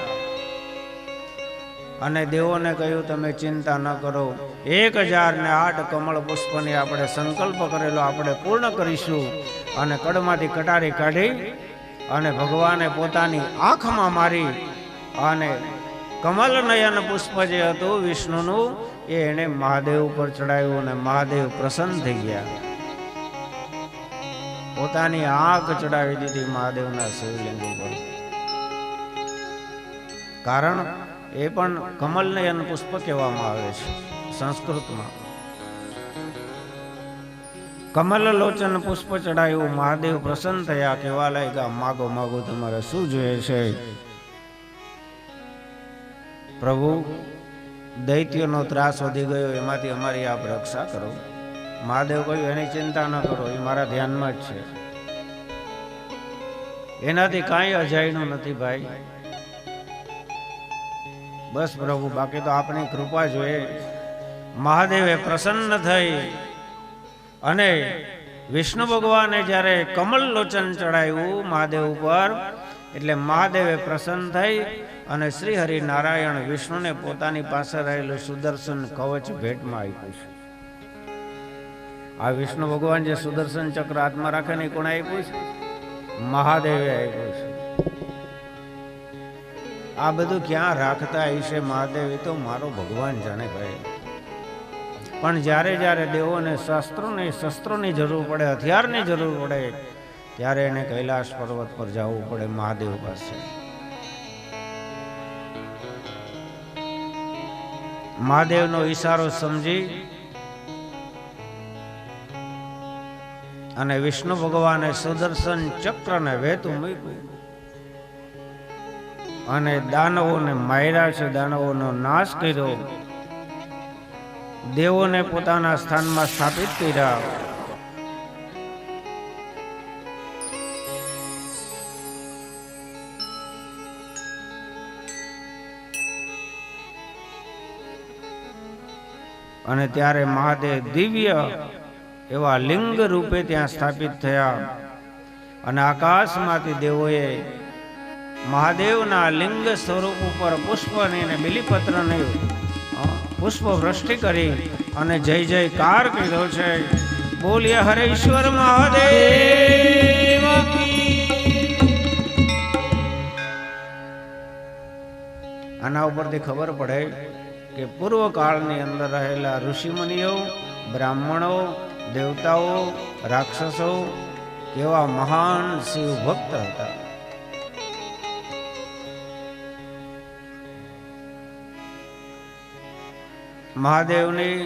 અને દેવોને કહ્યું તમે ચિંતા ન કરો. 1008 કમળ પુષ્પની આપણે સંકલ્પ કરેલો આપણે પૂર્ણ કરીશું. અને કડમાંથી કટારી કાઢી અને ભગવાને પોતાની આંખમાં મારી અને કમલ નયન પુષ્પ જે હતું વિષ્ણુનું એ એને મહાદેવ ઉપર ચડાવ્યું અને મહાદેવ પ્રસન્ન થઈ ગયા. પોતાની આંખ ચડાવી દીધી મહાદેવના શિવલિંગ ઉપર. કારણ એ પણ કમલ નયન પુષ્પ કહેવામાં આવે છે સંસ્કૃતમાં. કમલ લોચન પુષ્પ ચડાયું. મહાદેવ પ્રસન્ન થયા. કહેવા લાગ્યા માગો માગો તમારે શું જોઈએ છે? પ્રભુ દૈત્યનો ત્રાસ વધી ગયો એમાંથી અમારી આપ રક્ષા કરો. મહાદેવ કહ્યું એની ચિંતા ન કરો, એ મારા ધ્યાનમાં જ છે. એનાથી કાંઈ અજાયણું નથી ભાઈ. બસ પ્રભુ બાકી તો આપની કૃપા જોઈએ. મહાદેવે પ્રસન્ન થઈ અને વિષ્ણુ ભગવાને જ્યારે કમલ લોચન ચડાવ્યું મહાદેવ ઉપર એટલે મહાદેવે પ્રસન્ન થઈ અને શ્રી હરિ નારાયણ વિષ્ણુને પોતાની પાસે રહેલું સુદર્શન કવચ ભેટમાં આપ્યું છે. આ વિષ્ણુ ભગવાન જે સુદર્શન ચક્ર હાથમાં રાખે ને કોણે આપ્યું છે? મહાદેવે આપ્યું છે. આ બધું ક્યાં રાખતા હશે મહાદેવ? એ તો મારો ભગવાન જાણે ભાઈ. પણ જ્યારે જ્યારે દેવોને શસ્ત્રોની જરૂર પડે, હથિયારની જરૂર પડે, ત્યારે એને કૈલાશ પર્વત પર જવું પડે, મહાદેવ પાસે. મહાદેવનો ઈશારો સમજી અને વિષ્ણુ ભગવાને સુદર્શન ચક્રને વહેતું મૂક્યું અને દાનવોને માર્યા છે, દાનવોનો નાશ કર્યો, દેવોને પોતાના સ્થાનમાં સ્થાપિત કર્યા. અને ત્યારે મહાદેવ દિવ્ય એવા લિંગ રૂપે ત્યાં સ્થાપિત થયા અને આકાશમાંથી દેવોએ મહાદેવના લિંગ સ્વરૂપ ઉપર પુષ્પની અને બિલીપત્રની પુષ્પ વૃષ્ટિ કરી અને જય જયકાર કર્યો છે. બોલીએ હરેશ્વર મહાદેવ. આના ઉપરથી ખબર પડે કે પૂર્વ કાળની અંદર રહેલા ઋષિમુનિઓ, બ્રાહ્મણો, દેવતાઓ, રાક્ષસો કેવા મહાન શિવ ભક્ત હતા. મહાદેવની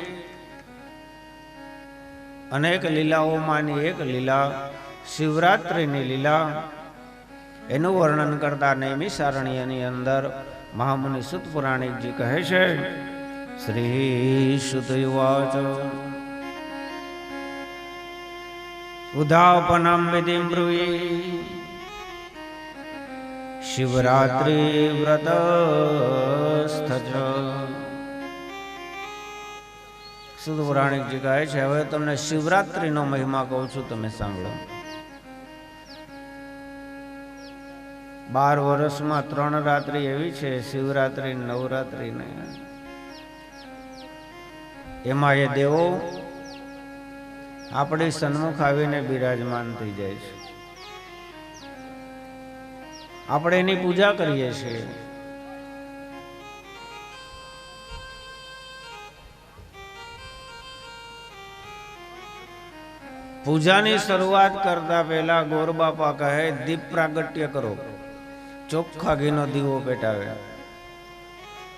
અનેક લીલાઓમાંની એક લીલા શિવરાત્રિની લીલા, એનું વર્ણન કરતા નૈમિષારણ્યની અંદર મહામુનિ સુત પુરાણિકજી કહે છે, શ્રી સુતયુવાચ ઉદાપનમ વિધિમ બ્રુવી શિવરાત્રિ વ્રત સ્થજ. સુત પુરાણિકજી કહે છે, હવે તમને શિવરાત્રિનો મહિમા કહું છું, તમે સાંભળો. 12 વર્ષમાં 3 રાત્રિ એવી છે, શિવરાત્રિ, નવરાત્રિ નહીં. એમાં એ દેવો આપણી સન્મુખ આવીને બિરાજમાન થઈ જાય છે. આપણે એની પૂજા કરીએ છીએ. પૂજાની શરૂઆત કરતા પહેલા ગોરબાપા કહે, દીપ પ્રાગટ્ય કરો. ચોખ્ખા ઘીનો દીવો પેટાવે.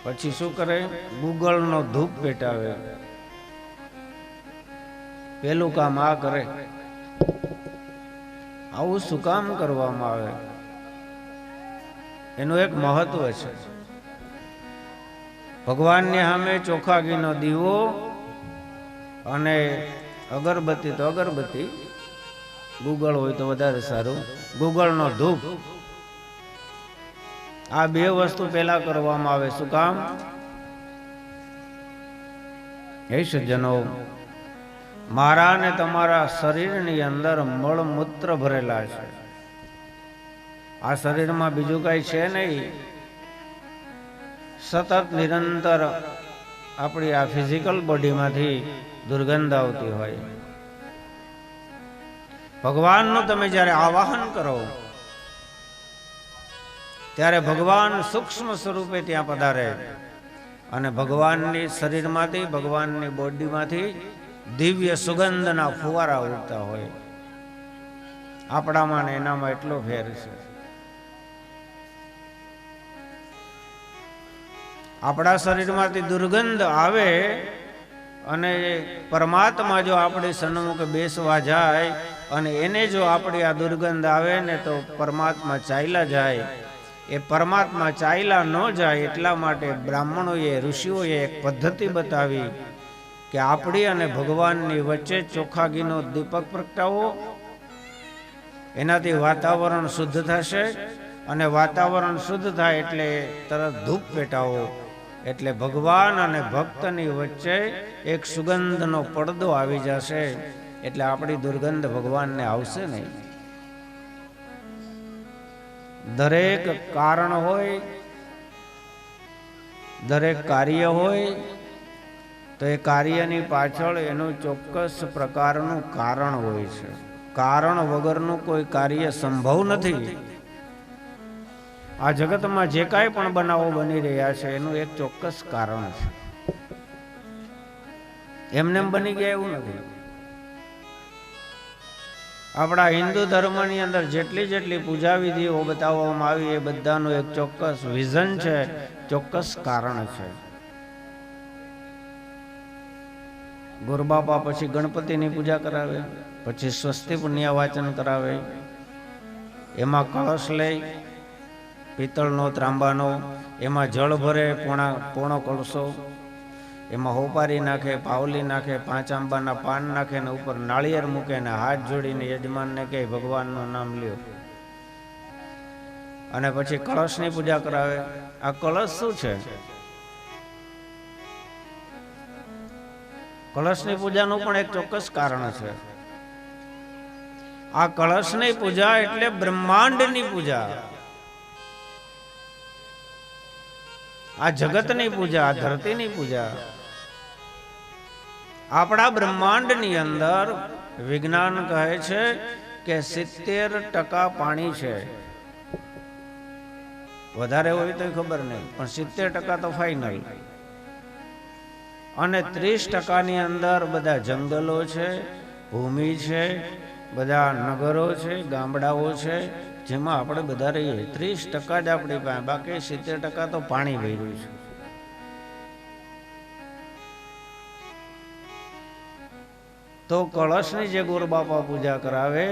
પછી શું કરે? ગુગળનો ધૂપ પેટાવે. પેલું કામ આ કરે. આવું શું કામ કરવામાં આવે? એનું એક મહત્વ છે. ભગવાનની સામે ચોખ્ખા ઘીનો દીવો અને અગરબત્તી તો અગરબત્તી, ગુગળ હોય તો વધારે સારું, ગુગળનો ધૂપ, આ 2 વસ્તુ પહેલા કરવામાં આવે. શું કામ? હે સજ્જનો, મારા ને તમારા શરીરની અંદર મળમૂત્ર ભરેલા છે. આ શરીરમાં બીજું કઈ છે નહીં. સતત નિરંતર આપણી આ ફિઝિકલ બોડીમાંથી દુર્ગંધ આવતી હોય. ભગવાનનું તમે જ્યારે આવાહન કરો ત્યારે ભગવાન સૂક્ષ્મ સ્વરૂપે ત્યાં પધારે અને ભગવાનની શરીરમાંથી, ભગવાનની બોડીમાંથી દિવ્ય સુગંધના ફુવારા ઉડતા હોય. આપણામાં ને એનામાં એટલો ફેર છે. આપણા શરીરમાંથી દુર્ગંધ આવે અને પરમાત્મા જો આપણી સન્મુખ બેસવા જાય અને એને જો આપણી આ દુર્ગંધ આવે ને તો પરમાત્મા ચાલ્યા જાય. એ પરમાત્મા ચાલ્યા ન જાય એટલા માટે બ્રાહ્મણોએ, ઋષિઓએ એક પદ્ધતિ બતાવી કે આપણી અને ભગવાનની વચ્ચે ચોખ્ખા ઘીનો દીપક પ્રગટાવો. એનાથી વાતાવરણ શુદ્ધ થશે અને વાતાવરણ શુદ્ધ થાય એટલે તરત ધૂપ પેટાવો. એટલે ભગવાન અને ભક્તની વચ્ચે એક સુગંધનો પડદો આવી જશે. એટલે આપણી દુર્ગંધ ભગવાનને આવશે નહીં. દરેક કારણ હોય, દરેક કાર્ય હોય તો એ કાર્યની પાછળ એનું ચોક્કસ પ્રકારનું કારણ હોય છે. કારણ વગરનું કોઈ કાર્ય સંભવ નથી. આ જગતમાં જે કાંઈ પણ બનાવો બની રહ્યા છે એનું એક ચોક્કસ કારણ છે. એમને બની ગયા એવું નથી. આપણા હિન્દુ ધર્મની અંદર જેટલી જેટલી પૂજા વિધિઓ બતાવવામાં આવી એ બધાનું એક ચોક્કસ વિઝન છે, ચોક્કસ કારણ છે. ગુરુબાપા પછી ગણપતિની પૂજા કરાવે, પછી સ્વસ્તિ પુણ્ય વાચન કરાવે, એમાં કળશ લઈ પિત્તળનો ત્રાંબાનો, એમાં જળ ભરે પોણો કળશો, એમાં હોપારી નાખે, પાવલી નાખે, 5 આંબાના પાન નાખે ને ઉપર નાળિયેર મૂકે ને હાથ જોડીને યજમાનને કહે ભગવાનનું નામ લ્યો, અને પછી કળશની પૂજા કરાવે. આ કળશ શું છે? કળશની પૂજાનું પણ એક ચોક્કસ કારણ છે. આ કળશની પૂજા એટલે બ્રહ્માંડની પૂજા, આ જગતની પૂજા, આ ધરતીની પૂજા. આપણા બ્રહ્માંડની અંદર વિજ્ઞાન કહે છે કે 70% પાણી છે. વધારે હોય તો ખબર નહીં, પણ 70% તો ફાઇનલ. અને 30%ની અંદર બધા જંગલો છે, ભૂમિ છે, બધા નગરો છે, ગામડાઓ છે, જેમાં આપણે બધા રહીએ. 30% જ આપણી પાસે, બાકી 70% તો પાણી ભર્યું છે. તો કળશની જે ગુરુબાપા પૂજા કરાવે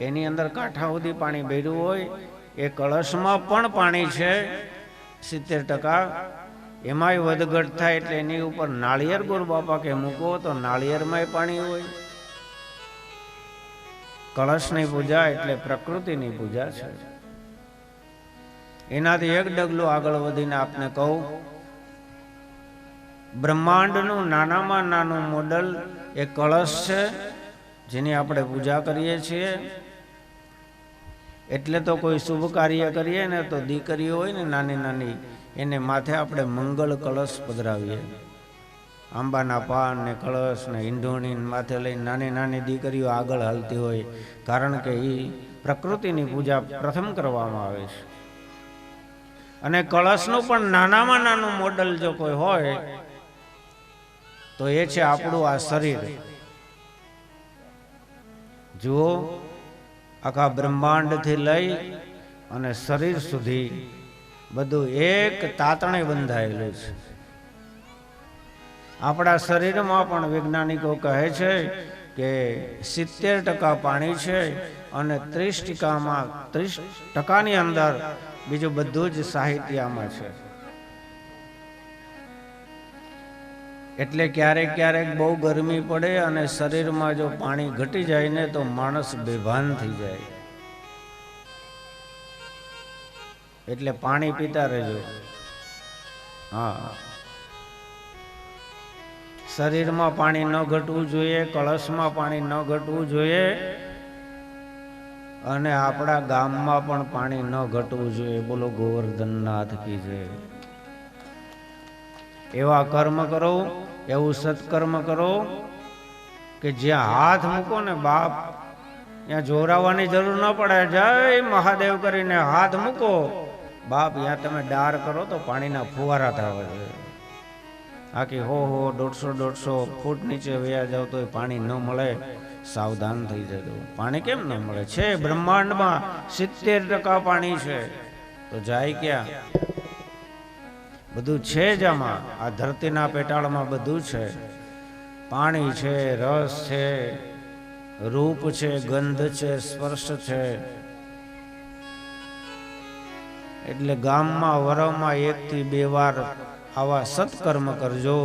એની અંદર કાંઠા સુધી પાણી ભર્યું હોય, એ કળશમાં પણ પાણી છે 70%. એમાંય વધઘટ થાય એટલે એની ઉપર નાળિયેર ગુરુબાપા કે મૂકો તો નાળિયેરમાંય પાણી હોય. કળશની પૂજા એટલે પ્રકૃતિની પૂજા છે. એનાથી એક ડગલું આગળ વધીને આપને કહું, બ્રહ્માંડનું નાનામાં નાનું મોડલ એ કળશ છે, જેની આપણે પૂજા કરીએ છીએ. એટલે તો કોઈ શુભ કાર્ય કરીએ ને તો દીકરીઓ હોય ને નાની નાની, એને માથે આપણે મંગળ કળશ પધરાવીએ. આંબાના પાન ને કળશ ને ઈંધોણી માથે લઈને નાની નાની દીકરીઓ આગળ હાલતી હોય, કારણ કે એ પ્રકૃતિની પૂજા પ્રથમ કરવામાં આવે છે. અને કળશનું પણ નાનામાં નાનું મોડલ જો કોઈ હોય તો એ છે આપણું આ શરીર. જુઓ, આખા બ્રહ્માંડથી લઈ અને શરીર સુધી બધું એક તાતણે બંધાયેલું છે. આપણા શરીરમાં પણ વૈજ્ઞાનિકો કહે છે કે 70% પાણી છે અને 30%ની અંદર બીજું બધું જ સાહિત્યમાં છે. એટલે ક્યારેક ક્યારેક બહુ ગરમી પડે અને શરીરમાં જો પાણી ઘટી જાય ને તો માણસ બેભાન થઈ જાય. એટલે પાણી પીતા રહેજો. હા, શરીરમાં પાણી ન ઘટવું જોઈએ, કળશમાં પાણી ન ઘટવું જોઈએ, અને આપણા ગામમાં પણ પાણી ન ઘટવું જોઈએ. બોલો ગોવર્ધનનાથ કી જય. એવા કર્મ કરો, એવું સત્કર્મ કરો કે જ્યાં હાથ મૂકો ને બાપ, ત્યાં જોરાવાની જરૂર ન પડે. જય મહાદેવ કરીને હાથ મૂકો બાપ, ત્યાં તમે ડાર કરો તો પાણીના ફુવારા થવા જોઈએ. આખી 100-150 ફૂટ નીચે વયા જાવ તો પાણી ન મળે, સાવધાન થઈ જજો. પાણી કેમ ન મળે? છે બ્રહ્માંડમાં 70% પાણી છે, તો જાય ક્યાં? બધું છે જ આમાં. આ ધરતીના પેટાળમાં બધું છે. પાણી છે, રસ છે, રૂપ છે, ગંધ છે, સ્પર્શ છે. એટલે ગામમાં વરમાં 1 થી 2 વાર આવા સત્કર્મ કરજો,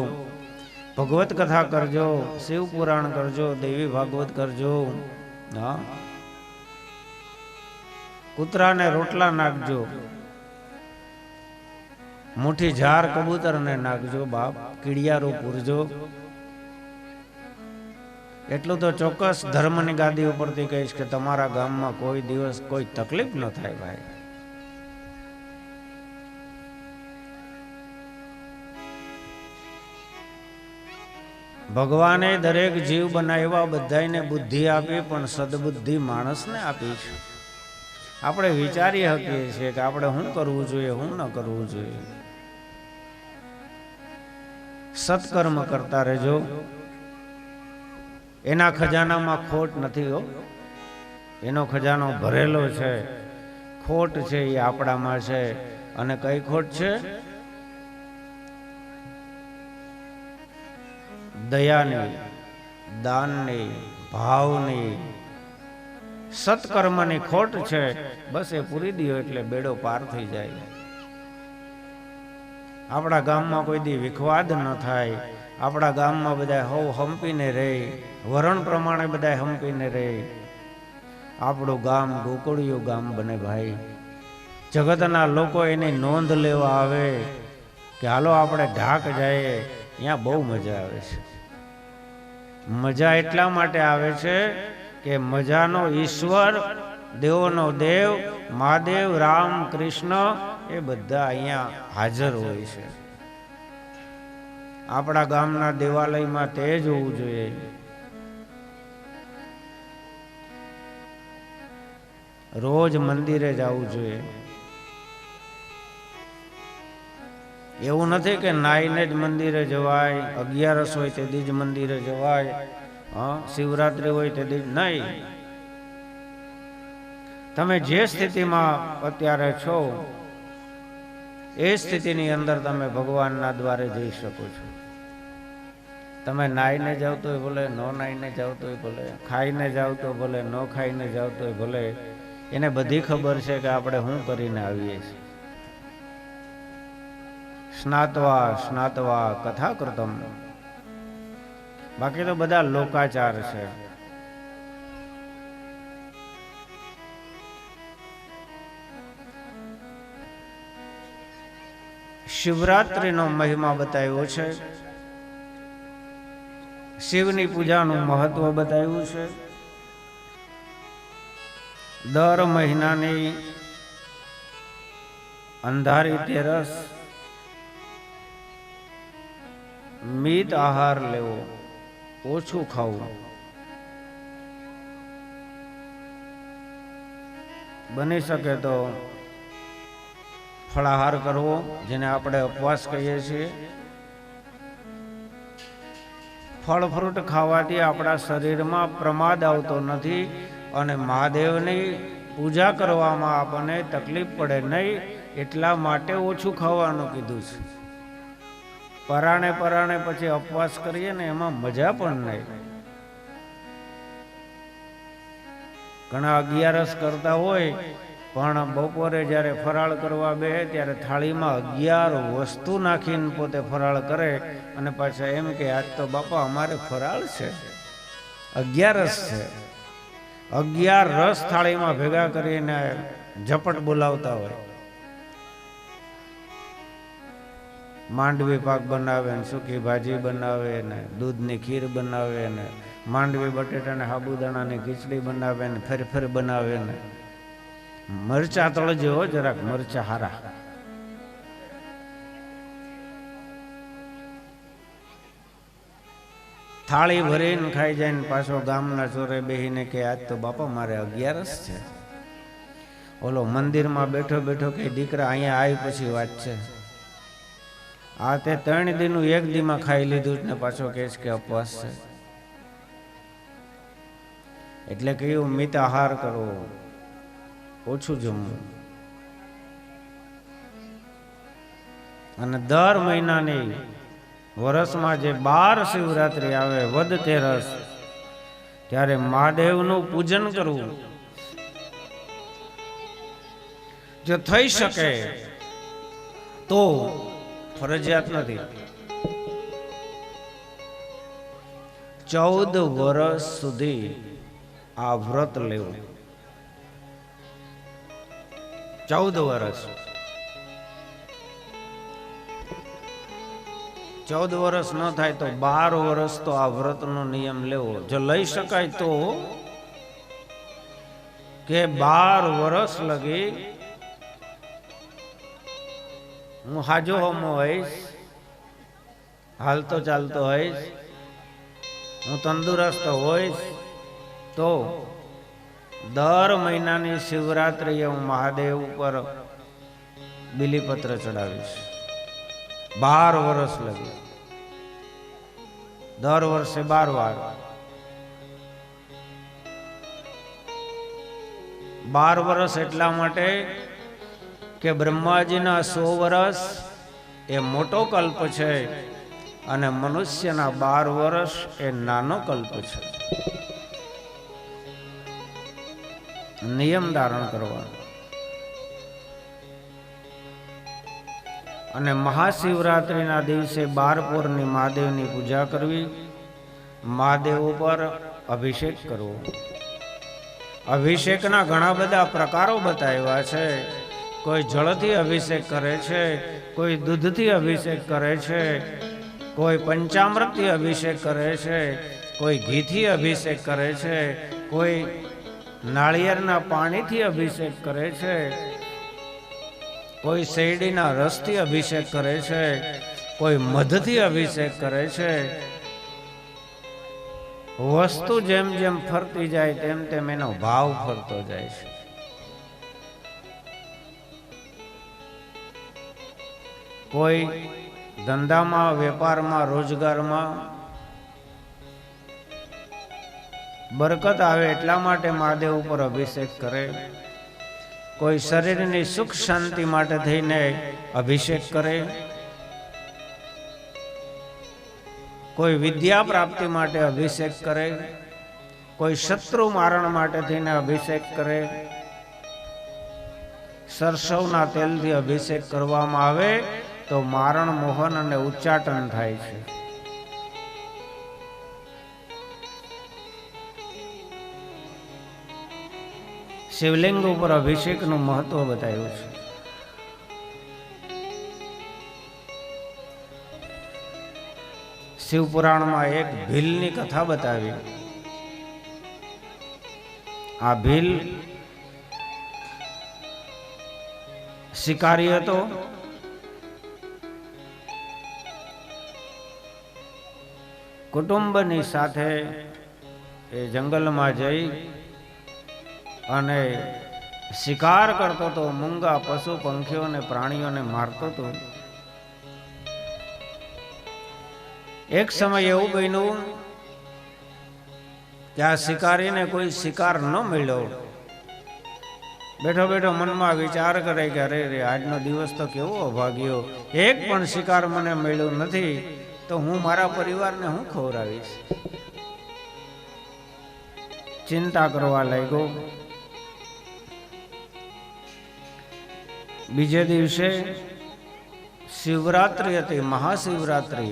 ભગવત કથા કરજો, શિવ પુરાણ કરજો, દેવી ભાગવત કરજો. હા, કૂતરાને રોટલા નાખજો, મુઠ્ઠી ઝાર કબૂતરને નાખજો બાપ, કીડિયારો પૂરજો. એટલું તો ચોક્કસ ધર્મની ગાદી ઉપરથી કહીશ કે તમારા ગામમાં કોઈ દિવસ કોઈ તકલીફ ન થાય ભાઈ. ભગવાને દરેક જીવ બનાવ્યા, બધાને બુદ્ધિ આપી, પણ સદબુદ્ધિ માણસને આપી છે. આપણે વિચારી શકીએ છીએ કે આપણે શું કરવું જોઈએ, શું ન કરવું જોઈએ. સત્કર્મ કરતા રહેજો, એના ખજાનામાં ખોટ નથી હો, એનો ખજાનો ભરેલો છે. ખોટ છે એ આપણામાં છે. અને કઈ ખોટ છે? દયાની, દાનની, ભાવની, સત્કર્મની ખોટ છે. બસ એ પૂરી દો એટલે બેડો પાર થઈ જાય. આપણા ગામમાં કોઈ દી વિખવાદ ન થાય. આપણા ગામમાં બધા હવ હંપીને રહે, વરણ પ્રમાણે બધા હંપીને રહે. આપણું ગામ ગોકળિયું ગામ બને ભાઈ. જગતના લોકો એની નોંધ લેવા આવે કે હાલો આપણે ઢાક જઈએ, ત્યાં બહુ મજા આવે છે. મજા એટલા માટે આવે છે કે મજાનો ઈશ્વર, દેવોનો દેવ, મહાદેવ, રામ, કૃષ્ણ એ બધા અહીંયા હાજર હોય છે. આપણા ગામના દેવાલયમાં તે જ હોવું જોઈએ. રોજ મંદિરે જવું જોઈએ. એવું નથી કે નાઈને જ મંદિરે જવાય, 11 હોય તે દી જ મંદિરે જવાય, શિવરાત્રિ હોય તે દી નહીં. તમે જે સ્થિતિમાં અત્યારે છો એ સ્થિતિની અંદર તમે ભગવાનના દ્વારે જઈ શકો છો. તમે નાઈને જાવ તોય ભલે, ન નાઈને જાવ તોય ભલે, ખાઈને જાવ તો ભલે, ન ખાઈને જાવ તોય ભલે. એને બધી ખબર છે કે આપણે શું કરીને આવીએ છીએ. સ્નાત્વા સ્નાત્વા કથા કરતમ. બાકી તો બધા લોકાચાર છે. શિવરાત્રિનો મહિમા બતાવ્યો છે. શિવની પૂજાનું મહત્વ બતાવ્યું છે. દર મહિનાની અંધારી તેરસ મિત આહાર લેવો, ઓછું ખાવું. બની શકે તો ફળાહાર કરવો, જેને આપણે ઉપવાસ કહીએ છીએ. ફળ ફ્રૂટ ખાવાથી આપણા શરીરમાં પ્રમાદ આવતો નથી અને મહાદેવની પૂજા કરવામાં આપણને તકલીફ પડે નહીં, એટલા માટે ઓછું ખાવાનું કીધું છે. પરાણે પરાણે પછી ઉપવાસ કરીએ ને એમાં મજા પણ નહીં. ઘણા 11 કરતા હોય પણ બપોરે જ્યારે ફરાળ કરવા બેસે ત્યારે થાળીમાં 11 વસ્તુ નાખીને પોતે ફરાળ કરે અને પાછા એમ કે આજ તો બાપા અમારે ફરાળ છે, 11 છે. 11 રસ થાળીમાં ભેગા કરીને ઝપટ બોલાવતા હોય. માંડવી પાક બનાવે ને સૂકી ભાજી બનાવે ને દૂધની ખીર બનાવે ને માંડવી બટેટાને સાબુદાણાની ખીચડી બનાવે ને ફેર બનાવે ને મરચા તળજો, જરાક મરચા હારા. થાળી ભરીને ખાઈ જાય ને પાછો ગામના ચોરે બેહીને કે આજ તો બાપા મારે 11 છે. ઓલો મંદિરમાં બેઠો બેઠો કે દીકરા અહીંયા આવી પછી વાત છે. આ તે 3 દીનું 1 દીમાં ખાઈ લીધું ને પાછો કહેશ કે ઉપવાસ છે. એટલે કયું મિત આહાર કરવો, ઓછું જમવું. અને દર મહિનાની વર્ષમાં જે 12 શિવરાત્રિ આવે, વદ તેરસ, ત્યારે મહાદેવનું પૂજન કરવું. જો થઈ શકે તો, ફરજિયાત નથી. 14 વર્ષ સુધી આ વ્રત લેવું. 14 વર્ષ. 14 વર્ષ ન થાય તો 12 વર્ષ તો આ વ્રતનો નિયમ લેવો. જો લઈ શકાય તો કે 12 વર્ષ લગી હું હાજો હોમો હોઈશ, હાલતો ચાલતો હોઈશ, હું તંદુરસ્ત હોઈશ, તો દર મહિનાની શિવરાત્રિએ હું મહાદેવ ઉપર બિલીપત્ર ચડાવીશ. 12 વર્ષ લગી, દર વર્ષે 12 વાર. 12 વર્ષ એટલા માટે કે બ્રહ્માજીના 100 વર્ષ એ મોટો કલ્પ છે અને મનુષ્યના 12 વર્ષ એ નાનો કલ્પ છે. નિયમ ધારણ કરવાનો. અને મહાશિવરાત્રિના દિવસે 12 પોરની મહાદેવની પૂજા કરવી, મહાદેવ ઉપર અભિષેક કરવો. અભિષેકના ઘણા બધા પ્રકારો બતાવ્યા છે. કોઈ જળથી અભિષેક કરે છે, કોઈ દૂધથી અભિષેક કરે છે, કોઈ પંચામૃતથી અભિષેક કરે છે, કોઈ ઘીથી અભિષેક કરે છે, કોઈ નાળિયેરના પાણીથી અભિષેક કરે છે, કોઈ શેરડીના રસથી અભિષેક કરે છે, કોઈ મધથી અભિષેક કરે છે. વસ્તુ જેમ જેમ ફરતી જાય તેમ તેમ એનો ભાવ ફરતો જાય છે. કોઈ ધંધામાં, વેપારમાં, રોજગારમાં બરકત આવે એટલા માટે મહાદેવ ઉપર અભિષેક કરે. કોઈ શરીરની સુખ શાંતિ માટે થઈને અભિષેક કરે. કોઈ વિદ્યા પ્રાપ્તિ માટે અભિષેક કરે. કોઈ શત્રુ મારણ માટે થઈને અભિષેક કરે. સરસવના તેલથી અભિષેક કરવામાં આવે તો મારણ, મોહન અને ઉચ્ચાટન થાય છે. શિવલિંગ ઉપર અભિષેકનું મહત્વ બતાવ્યું છે. શિવપુરાણમાં એક ભીલની કથા બતાવી. આ ભીલ શિકારી હતો. કુટુંબની સાથે એ જંગલમાં જઈ અને શિકાર કરતો હતો. મૂંગા પશુ પંખીઓને, પ્રાણીઓને મારતો હતો. એક સમય એવું બન્યું કે આ શિકારીને કોઈ શિકાર ન મળ્યો. બેઠો બેઠો મનમાં વિચાર કરે કે અરે રે, આજનો દિવસ તો કેવો અભાગ્યો, એક પણ શિકાર મને મળ્યો નથી, તો હું મારા પરિવારને હું ખવડાવીશ. ચિંતા કરવા લાગ્યો. બીજે દિવસે શિવરાત્રિ હતી, મહાશિવરાત્રિ.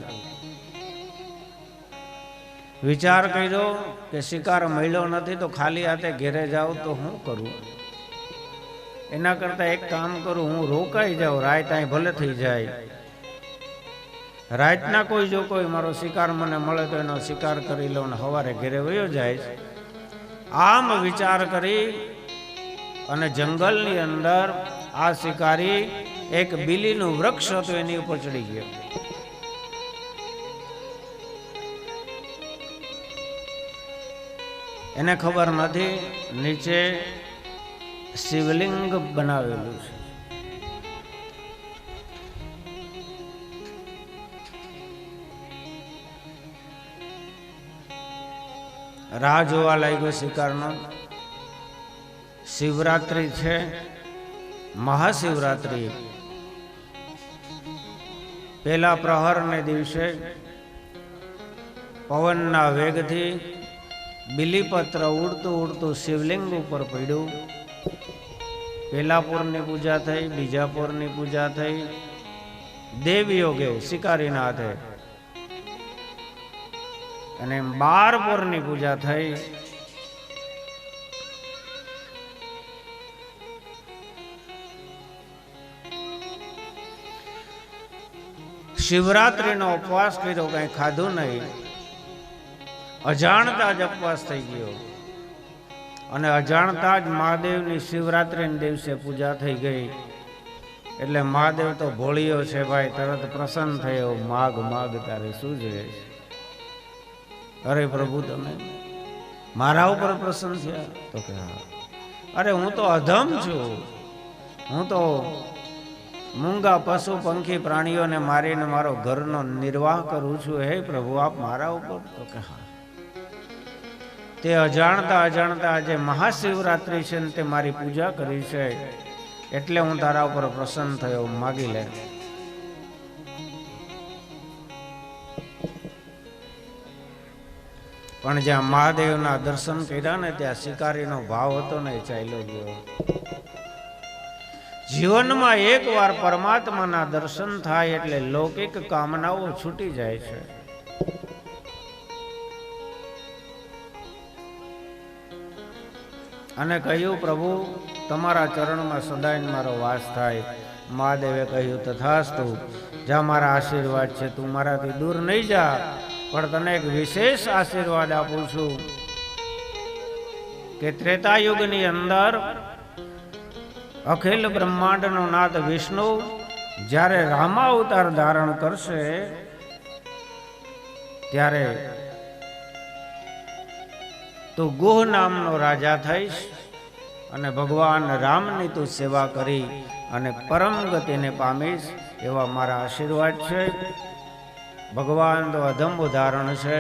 વિચાર કર્યો કે શિકાર મળ્યો નથી તો ખાલી હાથે ઘેરે જાઉં તો હું કરું. એના કરતા એક કામ કરું, હું રોકાઈ જાઉં, રાત અહીં ભલે થઈ જાય. રાતના કોઈ મારો શિકાર મને મળે તો એનો શિકાર કરી લઉં ને સવારે ઘેરે વયો જાય. આમ વિચાર કરી અને જંગલની અંદર આ શિકારી એક બીલીનું વૃક્ષ હતું એની ઉપર ચડી ગયો. એને ખબર નથી નીચે શિવલિંગ બનાવેલું છે. રાહ જોવા લાગ્યો શિકારનો. શિવરાત્રિ છે, મહાશિવરાત્રિ. પહેલા પ્રહરને દિવસે પવનના વેગથી બિલીપત્ર ઉડતું ઉડતું શિવલિંગ ઉપર પડ્યું. પહેલા પોરની પૂજા થઈ, બીજા પોરની પૂજા થઈ, દેવયોગે શિકારીના હાથે, અને 12 પોરની પૂજા થઈ. શિવરાત્રિનો ઉપવાસ કર્યો, કઈ ખાધું નહીં. અજાણતા જ ઉપવાસ થઈ ગયો અને અજાણતા જ મહાદેવની શિવરાત્રિના દિવસે પૂજા થઈ ગઈ. એટલે મહાદેવ તો ભોળિયો છે ભાઈ, તરત પ્રસન્ન થયો. માગ માગ તારે શું જોઈએ છે? અરે પ્રભુ, તમે મારા ઉપર પ્રસન્ન થયા? તો કે હા. અરે હું તો અધમ છું, હું તો મૂંગા પશુ પંખી પ્રાણીઓને મારીને મારો ઘરનો નિર્વાહ કરું છું. હે પ્રભુ, આપ મારા ઉપર? તો કે હા. તે અજાણતા અજાણતા આજે મહાશિવરાત્રિ છે ને તે મારી પૂજા કરી છે, એટલે હું તારા ઉપર પ્રસન્ન થયો, માગી લે. પણ જ્યાં મહાદેવના દર્શન કર્યા ને ત્યાં શિકારીનો ભાવ હતો ને એ ચાલ્યો ગયો. જીવનમાં એકવાર પરમાત્માના દર્શન થાય એટલે લૌકિક કામનાઓ છૂટી જાય છે. અને કહ્યું, પ્રભુ તમારા ચરણમાં સદાય મારો વાસ થાય. મહાદેવે કહ્યું, તથાસ્તુ, જા, મારા આશીર્વાદ છે, તું મારાથી દૂર નહીં જા, પણ તને એક વિશેષ આશીર્વાદ આપું છું કે ત્રેતાયુગની અંદર અખિલ બ્રહ્માંડનો નાથ વિષ્ણુ જ્યારે રામા અવતાર ધારણ કરશે ત્યારે તું ગુહ નામનો રાજા થઈશ અને ભગવાન રામની તું સેવા કરી અને પરમ ગતિને પામીશ, એવા મારા આશીર્વાદ છે. ભગવાન તો અધમ ઉદાહરણ છે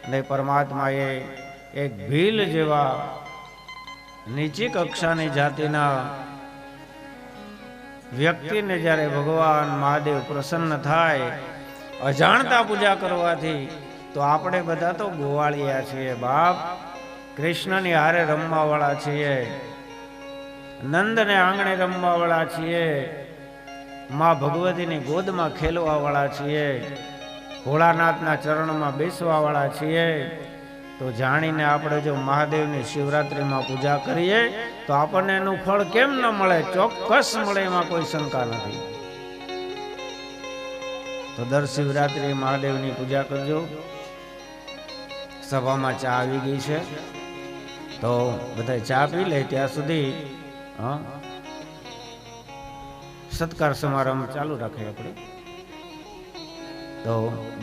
અને પરમાત્માએ એક ભીલ જેવા નીચી કક્ષાની જાતિના વ્યક્તિને જ્યારે ભગવાન મહાદેવ પ્રસન્ન થાય અજાણતા પૂજા કરવાથી, તો આપણે બધા તો ગોવાળિયા છીએ બાપ, કૃષ્ણની હારે રમવા વાળા છીએ, નંદને આંગણે રમવા વાળા છીએ, માં ભગવતીની ગોદમાં ખેલવા વાળા છીએ, ભોળાનાથના ચરણમાં બેસવા વાળા છીએ. તો જાણીને આપણે જો મહાદેવની શિવરાત્રિમાં પૂજા કરીએ તો આપણને એનું ફળ કેમ ન મળે? ચોક્કસ મળે, એમાં કોઈ શંકા નથી. તો દર શિવરાત્રિએ મહાદેવની પૂજા કરજો. સભામાં ચા આવી ગઈ છે, તો બધા ચા પી લે ત્યાં સુધી સત્કાર સમારંભ ચાલુ રાખે આપણે. તો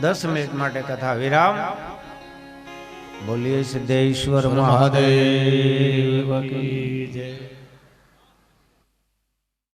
10 મિનિટ માટે કથા વિરામ. બોલીએ સિદ્ધેશ્વર મહાદેવ કી જય.